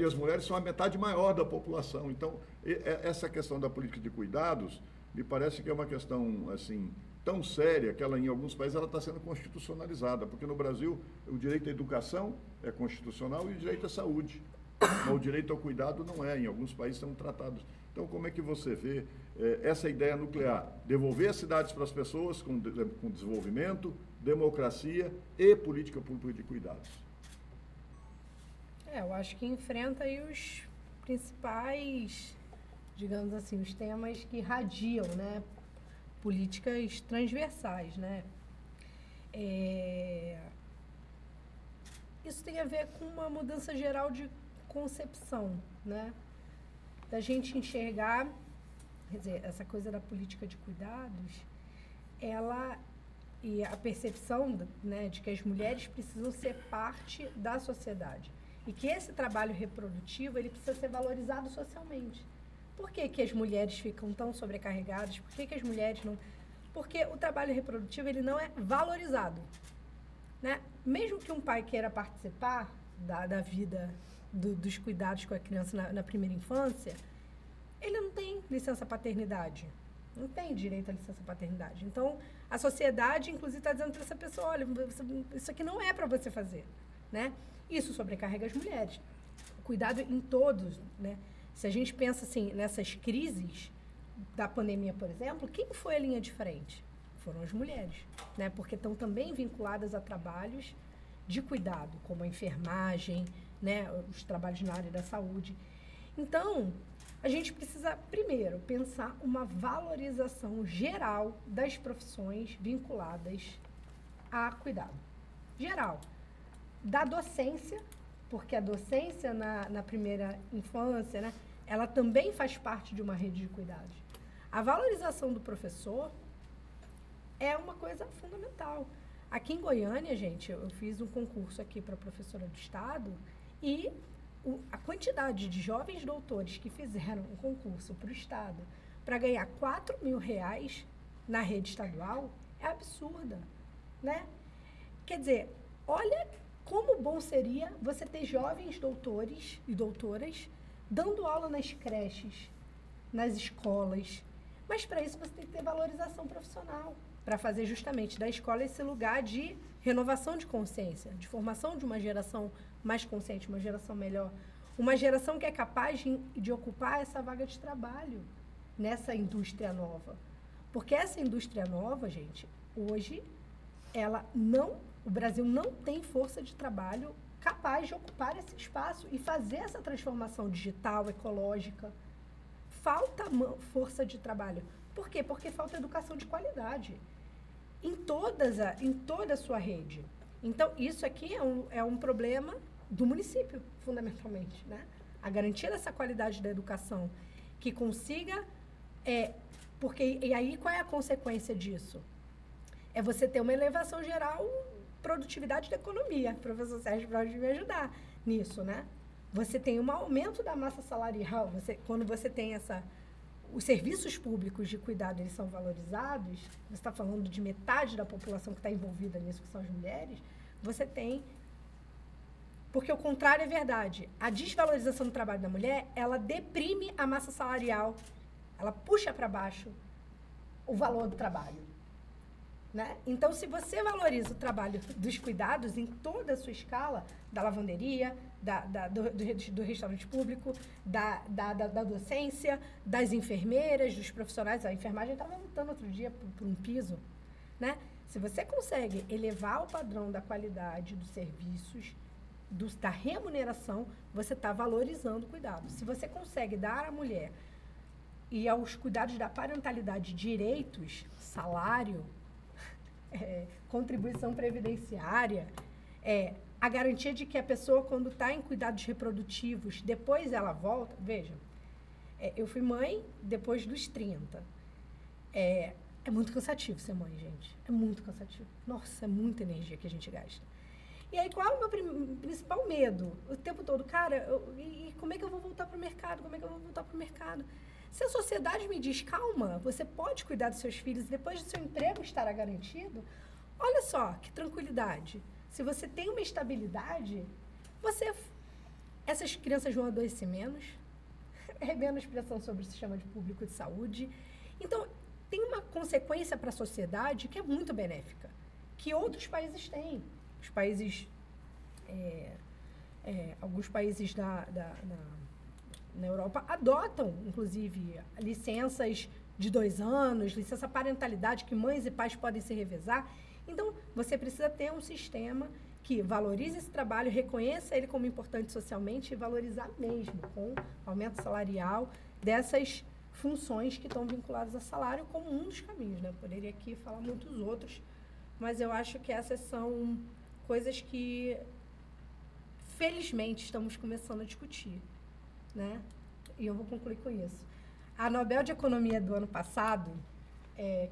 as mulheres são a metade maior da população. Então, essa questão da política de cuidados, me parece que é uma questão, assim, tão séria que ela, em alguns países, ela está sendo constitucionalizada, porque no Brasil o direito à educação é constitucional e o direito à saúde, mas o direito ao cuidado não é, em alguns países são tratados. Então, como é que você vê essa ideia nuclear? Devolver as cidades para as pessoas com desenvolvimento, democracia e política pública de cuidados. Eu acho que enfrenta aí os principais, digamos assim, os temas que irradiam, né? Políticas transversais, né? Isso tem a ver com uma mudança geral de concepção, né? Da gente enxergar, quer dizer, essa coisa da política de cuidados, e a percepção, né, de que as mulheres precisam ser parte da sociedade e que esse trabalho reprodutivo ele precisa ser valorizado socialmente. Por que as mulheres ficam tão sobrecarregadas? Por que as mulheres não... Porque o trabalho reprodutivo ele não é valorizado, né? Mesmo que um pai queira participar da vida, dos cuidados com a criança na primeira infância, ele não tem licença paternidade, não tem direito à licença paternidade. Então, a sociedade, inclusive, está dizendo para essa pessoa, olha, isso aqui não é para você fazer, né? Isso sobrecarrega as mulheres. Cuidado em todos, né? Se a gente pensa assim, nessas crises da pandemia, por exemplo, quem foi a linha de frente? Foram as mulheres, né? Porque estão também vinculadas a trabalhos de cuidado, como a enfermagem, né? Os trabalhos na área da saúde. Então, a gente precisa, primeiro, pensar uma valorização geral das profissões vinculadas a cuidado. Geral. Da docência, porque a docência na primeira infância, né? Ela também faz parte de uma rede de cuidados. A valorização do professor é uma coisa fundamental. Aqui em Goiânia, gente, eu fiz um concurso aqui para professora do Estado e a quantidade de jovens doutores que fizeram um concurso para o Estado para ganhar R$4.000 na rede estadual é absurda, né? Quer dizer, olha como bom seria você ter jovens doutores e doutoras dando aula nas creches, nas escolas. Mas para isso você tem que ter valorização profissional, para fazer justamente da escola esse lugar de renovação de consciência, de formação de uma geração mais consciente, uma geração melhor, uma geração que é capaz de ocupar essa vaga de trabalho nessa indústria nova. Porque essa indústria nova, gente, hoje, o Brasil não tem força de trabalho capaz de ocupar esse espaço e fazer essa transformação digital, ecológica. Falta força de trabalho. Por quê? Porque falta educação de qualidade em toda a sua rede. Então, isso aqui é um problema do município, fundamentalmente, né? A garantia dessa qualidade da educação, que consiga... e aí, qual é a consequência disso? É você ter uma elevação geral, produtividade da economia. O professor Sérgio pode me ajudar nisso, né? Você tem um aumento da massa salarial, quando você tem os serviços públicos de cuidado, eles são valorizados, você está falando de metade da população que está envolvida nisso, que são as mulheres, você tem... Porque o contrário é verdade. A desvalorização do trabalho da mulher, ela deprime a massa salarial, ela puxa para baixo o valor do trabalho. Né? Então, se valoriza o trabalho dos cuidados em toda a sua escala, da lavanderia, do restaurante público, da docência, das enfermeiras, dos profissionais, a enfermagem estava lutando outro dia por um piso, né? Se você consegue elevar o padrão da qualidade dos serviços, da remuneração, você está valorizando o cuidado. Se você consegue dar à mulher e aos cuidados da parentalidade direitos, salário, contribuição previdenciária, a garantia de que a pessoa, quando está em cuidados reprodutivos, depois ela volta... Veja, eu fui mãe depois dos 30. É muito cansativo ser mãe, gente. É muito cansativo. Nossa, é muita energia que a gente gasta. E aí, qual é o meu principal medo? O tempo todo, cara, como é que eu vou voltar para o mercado? Como é que eu vou voltar para o mercado? Se a sociedade me diz, calma, você pode cuidar dos seus filhos depois do seu emprego estará garantido, olha só, que tranquilidade. Se você tem uma estabilidade, essas crianças vão adoecer menos, é menos pressão sobre o sistema público de saúde. Então, tem uma consequência para a sociedade que é muito benéfica, que outros países têm. Os países, alguns países na Europa adotam, inclusive, licenças de 2 anos, licença parentalidade, que mães e pais podem se revezar. Então, você precisa ter um sistema que valorize esse trabalho, reconheça ele como importante socialmente e valorizar mesmo, com aumento salarial dessas funções que estão vinculadas a salário como um dos caminhos, né? Poderia aqui falar muitos outros, mas eu acho que essas são coisas que, felizmente, estamos começando a discutir, né? E eu vou concluir com isso. A Nobel de Economia do ano passado,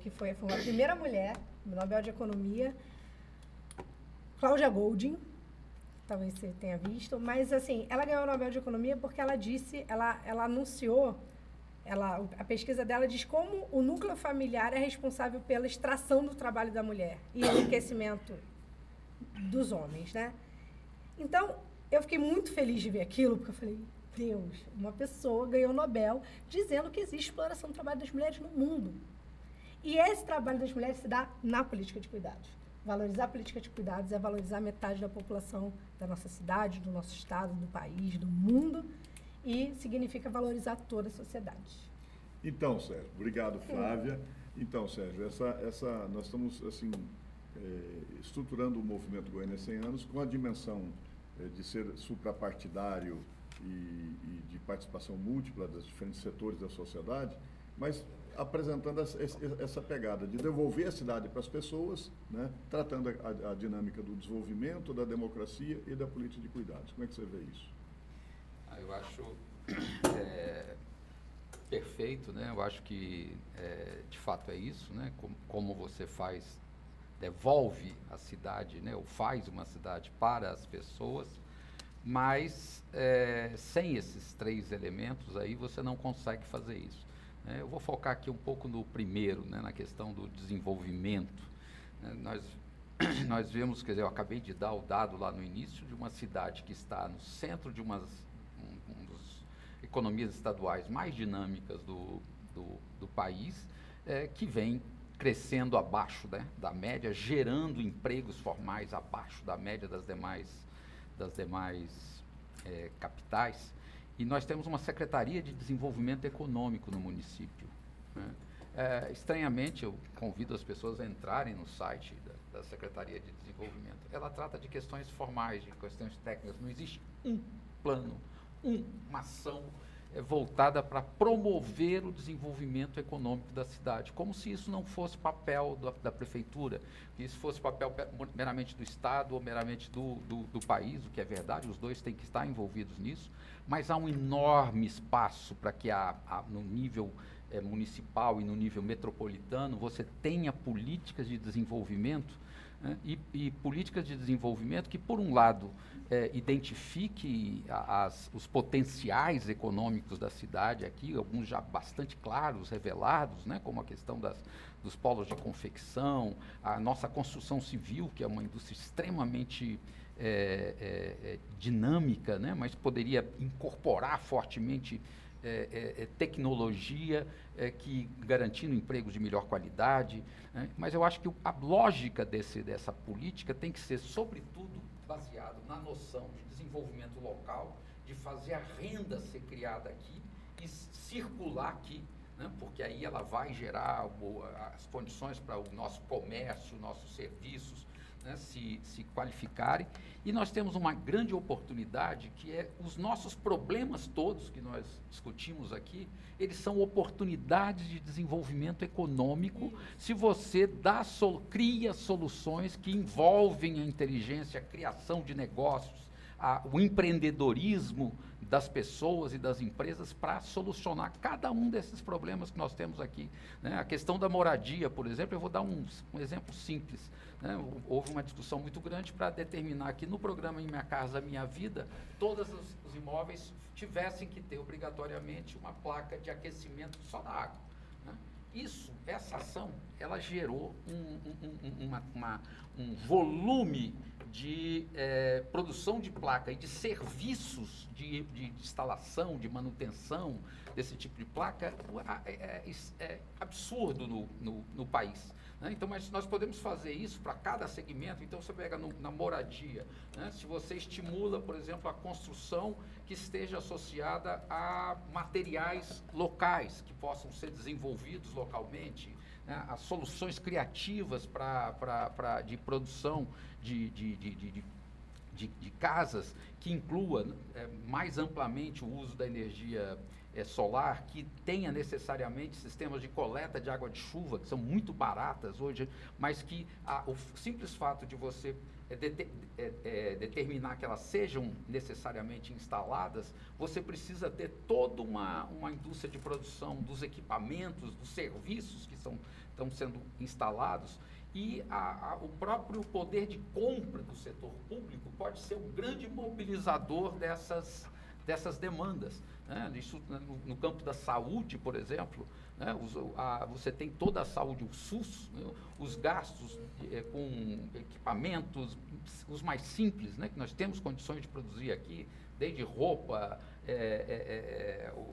que foi a primeira mulher, Nobel de Economia, Cláudia Goldin, talvez você tenha visto, mas assim, ela ganhou o Nobel de Economia porque ela disse, ela anunciou, a pesquisa dela diz como o núcleo familiar é responsável pela extração do trabalho da mulher e enriquecimento dos homens, né? Então, eu fiquei muito feliz de ver aquilo, porque eu falei, Deus, uma pessoa ganhou o Nobel dizendo que existe exploração do trabalho das mulheres no mundo. E esse trabalho das mulheres se dá na política de cuidados. Valorizar a política de cuidados é valorizar metade da população da nossa cidade, do nosso estado, do país, do mundo, e significa valorizar toda a sociedade. Então, Sérgio, obrigado, Flávia. Então, Sérgio, nós estamos assim, estruturando o movimento Goiânia 100 anos com a dimensão de ser suprapartidário e de participação múltipla dos diferentes setores da sociedade, mas apresentando essa pegada de devolver a cidade para as pessoas, né, tratando a dinâmica do desenvolvimento, da democracia e da política de cuidados. Como é que você vê isso? Eu acho perfeito, né? Eu acho que de fato é isso, né? Como você devolve a cidade, né? Ou faz uma cidade para as pessoas, mas sem esses 3 elementos aí você não consegue fazer isso. Eu vou focar aqui um pouco no primeiro, né? Na questão do desenvolvimento. Nós vemos, quer dizer, eu acabei de dar o dado lá no início de uma cidade que está no centro de uma das economias estaduais mais dinâmicas do país, que vem crescendo abaixo, né, da média, gerando empregos formais abaixo da média das demais capitais. E nós temos uma Secretaria de Desenvolvimento Econômico no município, né? Estranhamente, eu convido as pessoas a entrarem no site da Secretaria de Desenvolvimento. Ela trata de questões formais, de questões técnicas. Não existe um plano, uma ação voltada para promover o desenvolvimento econômico da cidade, como se isso não fosse papel da prefeitura, que isso fosse papel meramente do Estado ou meramente do país, o que é verdade, os dois têm que estar envolvidos nisso, mas há um enorme espaço para que no nível municipal e no nível metropolitano você tenha políticas de desenvolvimento, né, e políticas de desenvolvimento que, por um lado, identifique os potenciais econômicos da cidade aqui, alguns já bastante claros, revelados, né, como a questão dos polos de confecção, a nossa construção civil, que é uma indústria extremamente dinâmica, né, mas poderia incorporar fortemente tecnologia que garantindo empregos de melhor qualidade, né? Mas eu acho que a lógica dessa política tem que ser, sobretudo, baseado na noção de desenvolvimento local, de fazer a renda ser criada aqui e circular aqui, né? Porque aí ela vai gerar as condições para o nosso comércio, nossos serviços, né, se qualificarem. E nós temos uma grande oportunidade, que é os nossos problemas todos que nós discutimos aqui, eles são oportunidades de desenvolvimento econômico, se você cria soluções que envolvem a inteligência, a criação de negócios, o empreendedorismo das pessoas e das empresas para solucionar cada um desses problemas que nós temos aqui, né? A questão da moradia, por exemplo, eu vou dar um exemplo simples, né? Houve uma discussão muito grande para determinar que no programa Em Minha Casa Minha Vida, todos os imóveis tivessem que ter obrigatoriamente uma placa de aquecimento só da água, né? Essa ação, ela gerou um volume de produção de placa e de serviços de instalação, de manutenção desse tipo de placa é absurdo no país, né? Então, mas nós podemos fazer isso para cada segmento. Então, você pega na moradia, né? Se você estimula, por exemplo, a construção que esteja associada a materiais locais, que possam ser desenvolvidos localmente, né? As soluções criativas de produção de casas, que inclua mais amplamente o uso da energia solar, que tenha necessariamente sistemas de coleta de água de chuva, que são muito baratas hoje, mas que o simples fato de você determinar que elas sejam necessariamente instaladas, você precisa ter toda uma indústria de produção dos equipamentos, dos serviços que estão sendo instalados, e o próprio poder de compra do setor público pode ser um grande mobilizador dessas demandas, né? Isso, no campo da saúde, por exemplo, né? Você tem toda a saúde, o SUS, né? Os gastos com equipamentos, os mais simples, né? Que nós temos condições de produzir aqui, desde roupa,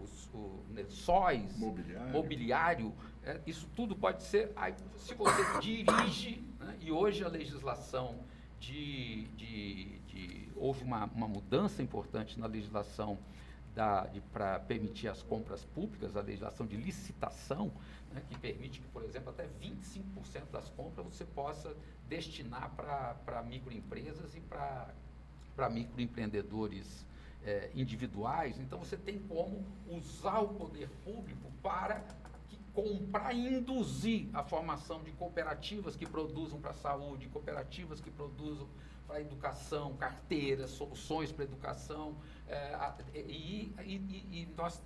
os lençóis, mobiliário, isso tudo pode ser, se você dirige, né? E hoje a legislação houve uma mudança importante na legislação para permitir as compras públicas, a legislação de licitação, né, que permite que, por exemplo, até 25% das compras você possa destinar para microempresas e para microempreendedores individuais. Então, você tem como usar o poder público para comprar e induzir a formação de cooperativas que produzam para a saúde, cooperativas que produzam para a educação, carteiras, soluções para a educação, e nós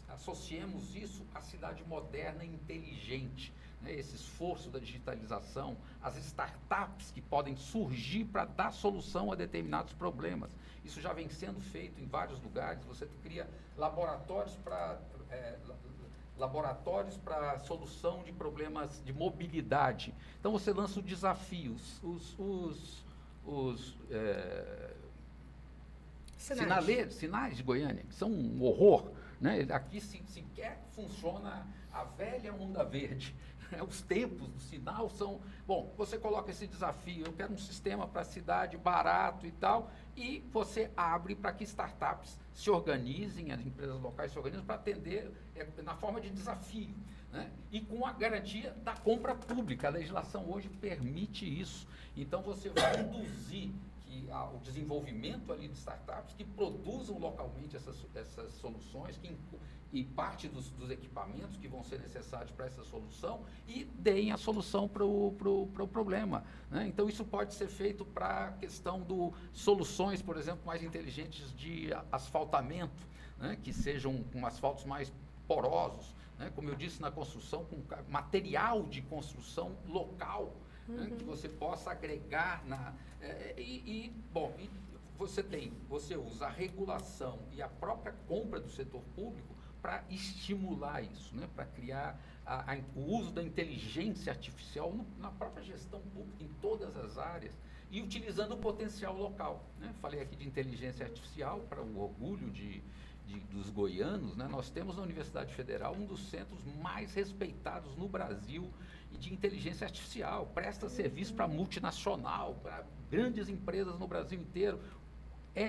associamos isso à cidade moderna e inteligente, né? Esse esforço da digitalização, as startups que podem surgir para dar solução a determinados problemas. Isso já vem sendo feito em vários lugares. Você cria laboratórios para solução de problemas de mobilidade. Então você lança o desafio. Os sinais de Goiânia, que são um horror, né? Aqui sequer funciona a velha onda verde. Os tempos do sinal são... Bom, você coloca esse desafio, eu quero um sistema para a cidade barato e tal, e você abre para que startups se organizem, as empresas locais se organizem para atender na forma de desafio, né? E com a garantia da compra pública. A legislação hoje permite isso. Então, você vai induzir o desenvolvimento ali de startups que produzam localmente essas soluções, e parte dos equipamentos que vão ser necessários para essa solução, e deem a solução para o problema, né? Então, isso pode ser feito para a questão de soluções, por exemplo, mais inteligentes de asfaltamento, né? Que sejam com asfaltos mais porosos, né? Como eu disse, na construção, com material de construção local, né? Que você possa agregar você usa a regulação e a própria compra do setor público para estimular isso, né? Para criar o uso da inteligência artificial na própria gestão pública, em todas as áreas, e utilizando o potencial local, né? Falei aqui de inteligência artificial, para o orgulho dos goianos, né? Nós temos na Universidade Federal um dos centros mais respeitados no Brasil de inteligência artificial, presta serviço para multinacional, para grandes empresas no Brasil inteiro.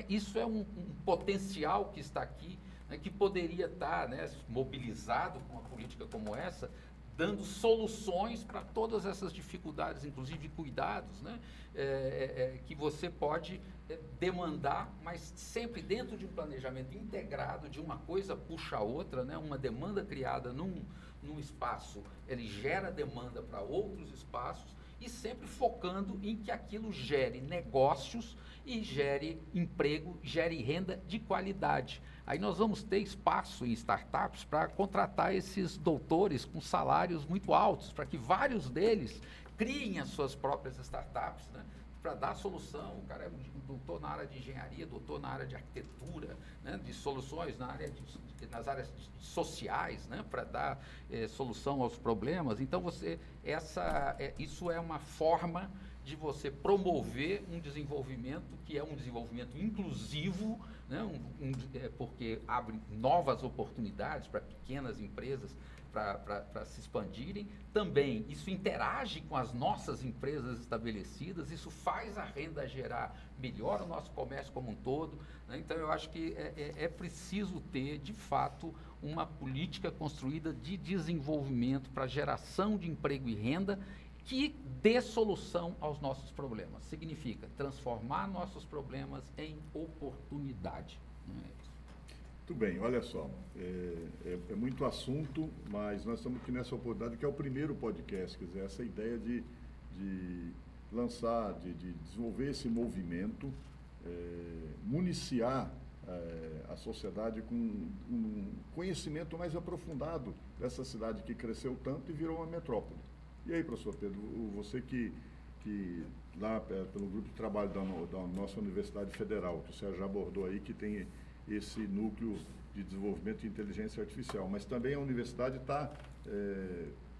Isso é um potencial que está aqui, né, que poderia estar, né, mobilizado com uma política como essa, dando soluções para todas essas dificuldades, inclusive de cuidados, né, que você pode demandar, mas sempre dentro de um planejamento integrado, de uma coisa puxa a outra, né, uma demanda criada num espaço, ele gera demanda para outros espaços, e sempre focando em que aquilo gere negócios e gere emprego, gere renda de qualidade. Aí nós vamos ter espaço em startups para contratar esses doutores com salários muito altos, para que vários deles criem as suas próprias startups, né? Para dar solução. O cara é doutor na área de engenharia, doutor na área de arquitetura, né? De soluções nas áreas sociais, né? Para dar solução aos problemas. Então, isso é uma forma de você promover um desenvolvimento que é um desenvolvimento inclusivo, né? Porque abre novas oportunidades para pequenas empresas para se expandirem. Também isso interage com as nossas empresas estabelecidas, isso faz a renda gerar, melhora o nosso comércio como um todo, né? Então eu acho que é preciso ter, de fato, uma política construída de desenvolvimento para geração de emprego e renda que dê solução aos nossos problemas. Significa transformar nossos problemas em oportunidade. Não é isso? Muito bem, olha só, é muito assunto, mas nós estamos aqui nessa oportunidade, que é o primeiro podcast, quer dizer, essa ideia de lançar, de desenvolver esse movimento, municiar a sociedade com um conhecimento mais aprofundado dessa cidade que cresceu tanto e virou uma metrópole. E aí, professor Pedro, você que lá pelo grupo de trabalho da nossa Universidade Federal, que o Sérgio já abordou aí, que tem esse núcleo de desenvolvimento de inteligência artificial, mas também a universidade está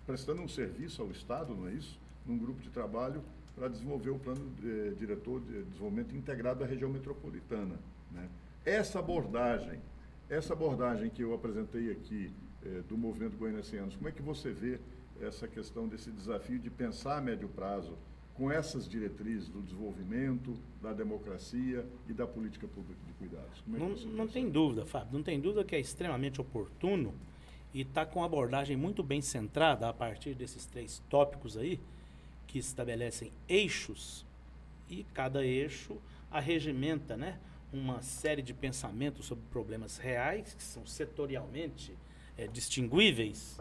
prestando um serviço ao Estado, não é isso? Num grupo de trabalho para desenvolver o plano diretor de desenvolvimento integrado da região metropolitana, né? Essa abordagem que eu apresentei aqui do movimento Goiânia 100 anos, como é que você vê essa questão desse desafio de pensar a médio prazo com essas diretrizes do desenvolvimento, da democracia e da política pública de cuidados? Como é que você Não tem percebe? dúvida, Fábio, não tem dúvida que é extremamente oportuno e está com uma abordagem muito bem centrada a partir desses 3 tópicos aí, que estabelecem eixos, e cada eixo arregimenta, né, uma série de pensamentos sobre problemas reais, que são setorialmente distinguíveis,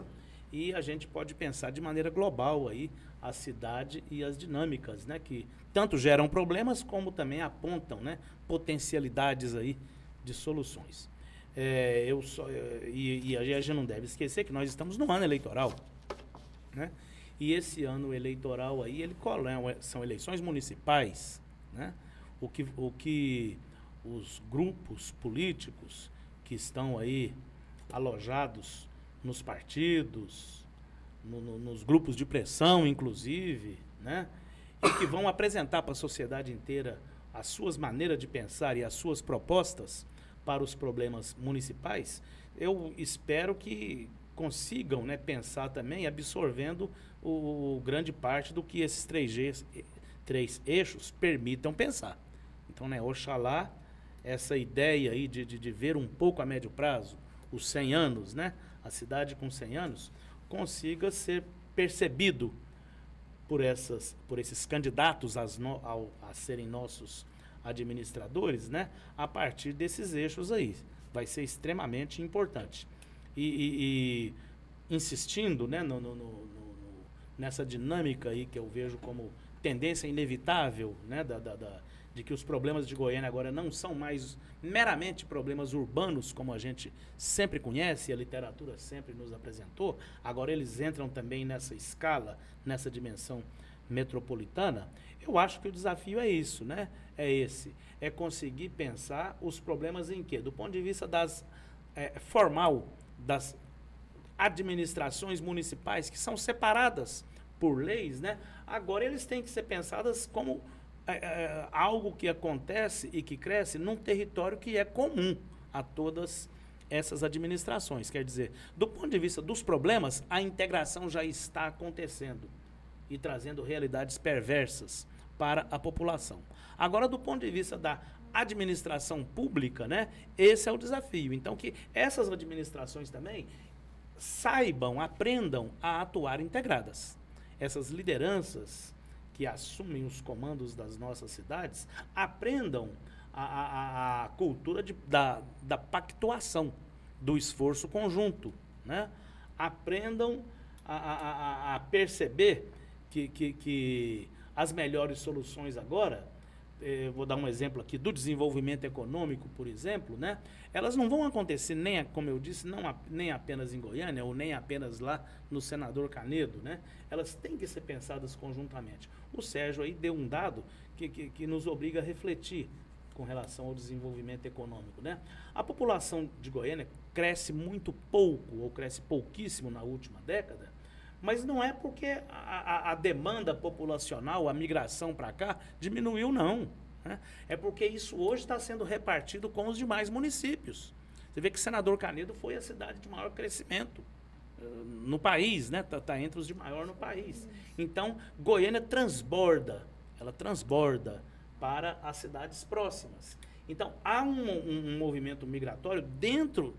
e a gente pode pensar de maneira global aí a cidade e as dinâmicas, né, que tanto geram problemas como também apontam, né, potencialidades aí de soluções. E a gente não deve esquecer que nós estamos no ano eleitoral, né? E esse ano eleitoral aí, são eleições municipais, né? O que os grupos políticos que estão aí alojados nos partidos, nos grupos de pressão, inclusive, né? E que vão apresentar para a sociedade inteira as suas maneiras de pensar e as suas propostas para os problemas municipais, eu espero que consigam, né, pensar também, absorvendo grande parte do que esses 3 eixos permitam pensar. Então, né, oxalá essa ideia aí de ver um pouco a médio prazo, os 100 anos, né, a cidade com 100 anos, consiga ser percebido por esses candidatos a serem nossos administradores, né, a partir desses eixos aí. Vai ser extremamente importante. E insistindo, né, nessa dinâmica aí que eu vejo como tendência inevitável, né, de que os problemas de Goiânia agora não são mais meramente problemas urbanos, como a gente sempre conhece e a literatura sempre nos apresentou, agora eles entram também nessa escala, nessa dimensão metropolitana. Eu acho que o desafio é isso, né? É conseguir pensar os problemas em quê? Do ponto de vista formal das administrações municipais, que são separadas por leis, né? Agora eles têm que ser pensadas como algo que acontece e que cresce num território que é comum a todas essas administrações. Quer dizer, do ponto de vista dos problemas, a integração já está acontecendo e trazendo realidades perversas para a população. Agora, do ponto de vista da administração pública, né, esse é o desafio. Então, que essas administrações também saibam, aprendam a atuar integradas. Essas lideranças que assumem os comandos das nossas cidades aprendam a cultura da pactuação, do esforço conjunto, né? Aprendam a perceber que as melhores soluções agora, vou dar um exemplo aqui, do desenvolvimento econômico, por exemplo, né? Elas não vão acontecer, como eu disse, nem apenas em Goiânia, ou nem apenas lá no Senador Canedo, né? Elas têm que ser pensadas conjuntamente. O Sérgio aí deu um dado que nos obriga a refletir com relação ao desenvolvimento econômico, né? A população de Goiânia cresce muito pouco, ou cresce pouquíssimo na última década, mas não é porque a demanda populacional, a migração para cá, diminuiu, não, né? É porque isso hoje está sendo repartido com os demais municípios. Você vê que Senador Canedo foi a cidade de maior crescimento no país, né? Tá entre os de maior no país. Então, Goiânia transborda para as cidades próximas. Então, há um movimento migratório dentro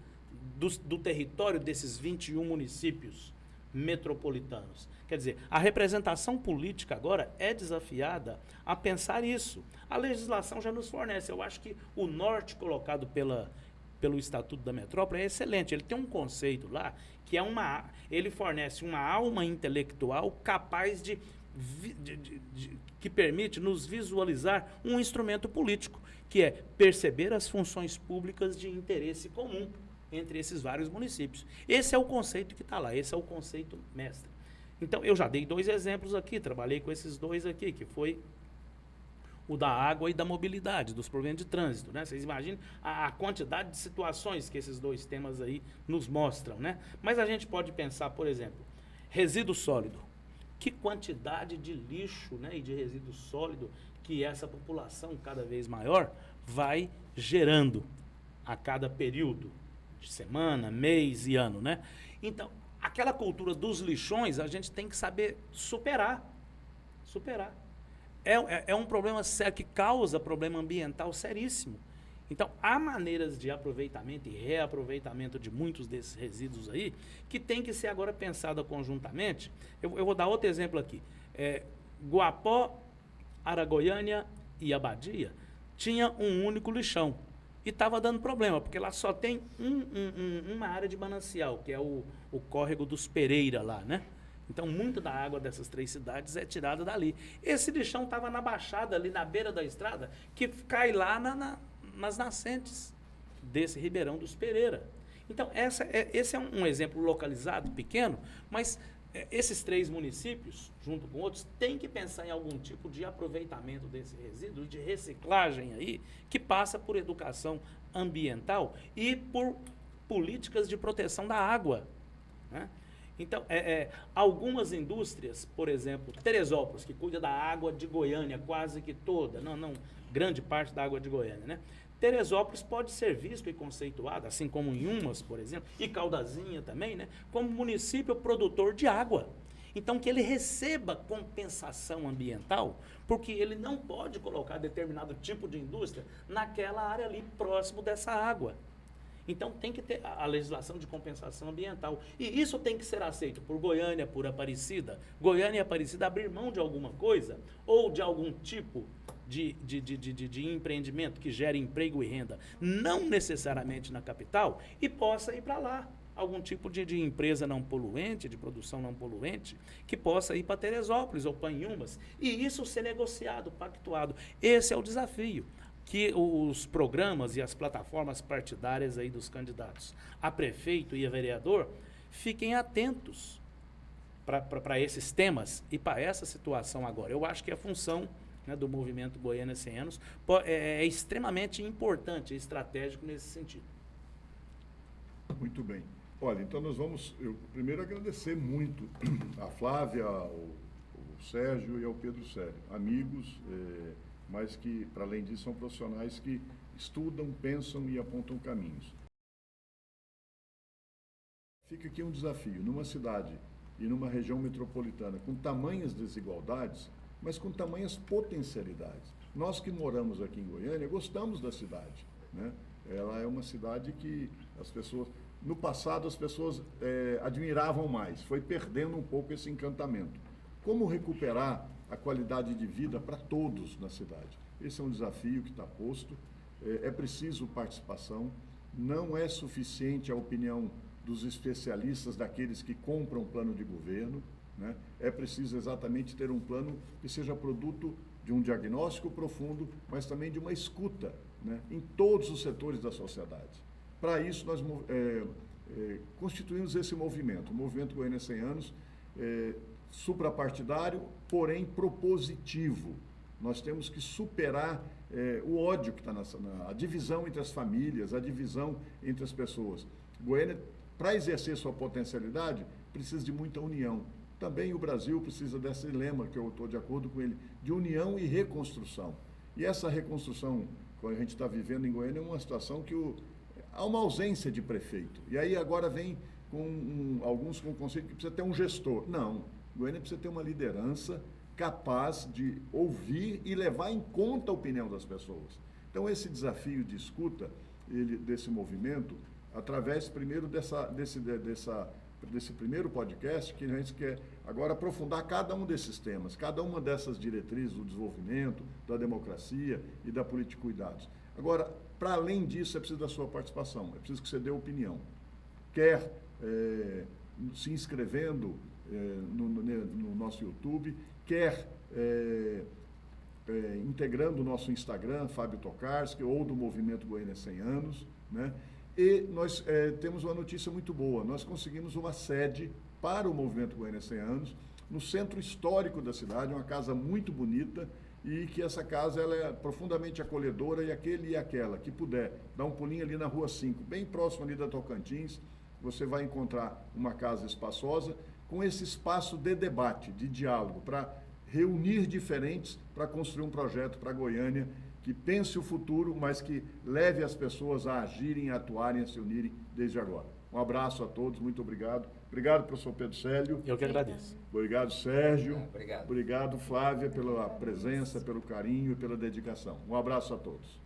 do território desses 21 municípios metropolitanos. Quer dizer, a representação política agora é desafiada a pensar isso. A legislação já nos fornece. Eu acho que o norte colocado pelo Estatuto da Metrópole é excelente. Ele tem um conceito lá que ele fornece uma alma intelectual capaz que permite nos visualizar um instrumento político, que é perceber as funções públicas de interesse comum entre esses vários municípios. Esse é o conceito que está lá, esse é o conceito mestre. Então, eu já dei 2 exemplos aqui, trabalhei com esses 2 aqui, que foi o da água e da mobilidade, dos problemas de trânsito, né? Vocês imaginem a quantidade de situações que esses 2 temas aí nos mostram, né? Mas a gente pode pensar, por exemplo, resíduo sólido. Que quantidade de lixo, né, e de resíduo sólido que essa população cada vez maior vai gerando a cada período de semana, mês e ano, né? Então, aquela cultura dos lixões a gente tem que saber superar. é um problema sério que causa problema ambiental seríssimo. Então, há maneiras de aproveitamento e reaproveitamento de muitos desses resíduos aí que tem que ser agora pensada conjuntamente. Eu vou dar outro exemplo aqui. Guapó, Aragoiânia e Abadia tinha um único lixão e estava dando problema, porque lá só tem uma área de manancial, que é o córrego dos Pereira lá, né? Então, muita da água dessas 3 cidades é tirada dali. Esse lixão estava na baixada, ali na beira da estrada, que cai lá nas nascentes desse Ribeirão dos Pereira. Então, esse é um exemplo localizado, pequeno, mas esses 3 municípios, junto com outros, têm que pensar em algum tipo de aproveitamento desse resíduo, de reciclagem aí, que passa por educação ambiental e por políticas de proteção da água, né? Então, algumas indústrias, por exemplo, Teresópolis, que cuida da água de Goiânia quase que toda, não, grande parte da água de Goiânia, né? Teresópolis pode ser visto e conceituado, assim como Inhumas, por exemplo, e Caldazinha também, né? Como município produtor de água. Então, que ele receba compensação ambiental, porque ele não pode colocar determinado tipo de indústria naquela área ali próximo dessa água. Então, tem que ter a legislação de compensação ambiental. E isso tem que ser aceito por Goiânia, por Aparecida. Goiânia e Aparecida abrir mão de alguma coisa ou de algum tipo de empreendimento que gere emprego e renda, não necessariamente na capital, e possa ir para lá. Algum tipo de empresa não poluente, de produção não poluente, que possa ir para Teresópolis ou para Inhumas. E isso ser negociado, pactuado. Esse é o desafio que os programas e as plataformas partidárias aí dos candidatos a prefeito e a vereador fiquem atentos para esses temas e para essa situação agora. Eu acho que a função, né, do movimento Goiânia 100 anos é extremamente importante e estratégico nesse sentido. Muito bem. Olha, então nós vamos, eu primeiro agradecer muito a Flávia, ao Sérgio e ao Pedro Célio, amigos, mas que, para além disso, são profissionais que estudam, pensam e apontam caminhos. Fica aqui um desafio, numa cidade e numa região metropolitana com tamanhas desigualdades, mas com tamanhas potencialidades. Nós que moramos aqui em Goiânia gostamos da cidade, né? Ela é uma cidade que as pessoas, no passado as pessoas admiravam mais, foi perdendo um pouco esse encantamento. Como recuperar a qualidade de vida para todos na cidade? Esse é um desafio que está posto, é preciso participação, não é suficiente a opinião dos especialistas, daqueles que compram plano de governo, né? É preciso exatamente ter um plano que seja produto de um diagnóstico profundo, mas também de uma escuta, né, em todos os setores da sociedade. Para isso, nós constituímos esse movimento, o Movimento Goiânia 100 anos, suprapartidário, porém propositivo. Nós temos que superar o ódio que está a divisão entre as famílias, a divisão entre as pessoas. Goiânia, para exercer sua potencialidade, precisa de muita união. Também o Brasil precisa desse lema, que eu estou de acordo com ele, de união e reconstrução. E essa reconstrução que a gente está vivendo em Goiânia é uma situação que há uma ausência de prefeito. E aí agora vem com alguns com o conceito que precisa ter um gestor. Não, Goiânia precisa ter uma liderança capaz de ouvir e levar em conta a opinião das pessoas. Então, esse desafio de escuta desse movimento, através primeiro desse primeiro podcast, que a gente quer agora aprofundar cada um desses temas, cada uma dessas diretrizes do desenvolvimento, da democracia e da política de cuidados. Agora, para além disso, é preciso da sua participação, é preciso que você dê opinião. Quer se inscrevendo no nosso YouTube, quer integrando o nosso Instagram, Fábio Tokarski, ou do Movimento Goiânia 100 anos, né? E nós temos uma notícia muito boa, nós conseguimos uma sede para o Movimento Goiânia 100 anos, no centro histórico da cidade, uma casa muito bonita, e que essa casa ela é profundamente acolhedora, e aquele e aquela que puder dar um pulinho ali na Rua 5, bem próximo ali da Tocantins, você vai encontrar uma casa espaçosa, com esse espaço de debate, de diálogo, para reunir diferentes, para construir um projeto para Goiânia que pense o futuro, mas que leve as pessoas a agirem, a atuarem, a se unirem desde agora. Um abraço a todos, muito obrigado. Obrigado, professor Pedro Célio. Eu que agradeço. Obrigado, Sérgio. Obrigado. Obrigado, Flávia, pela presença, pelo carinho e pela dedicação. Um abraço a todos.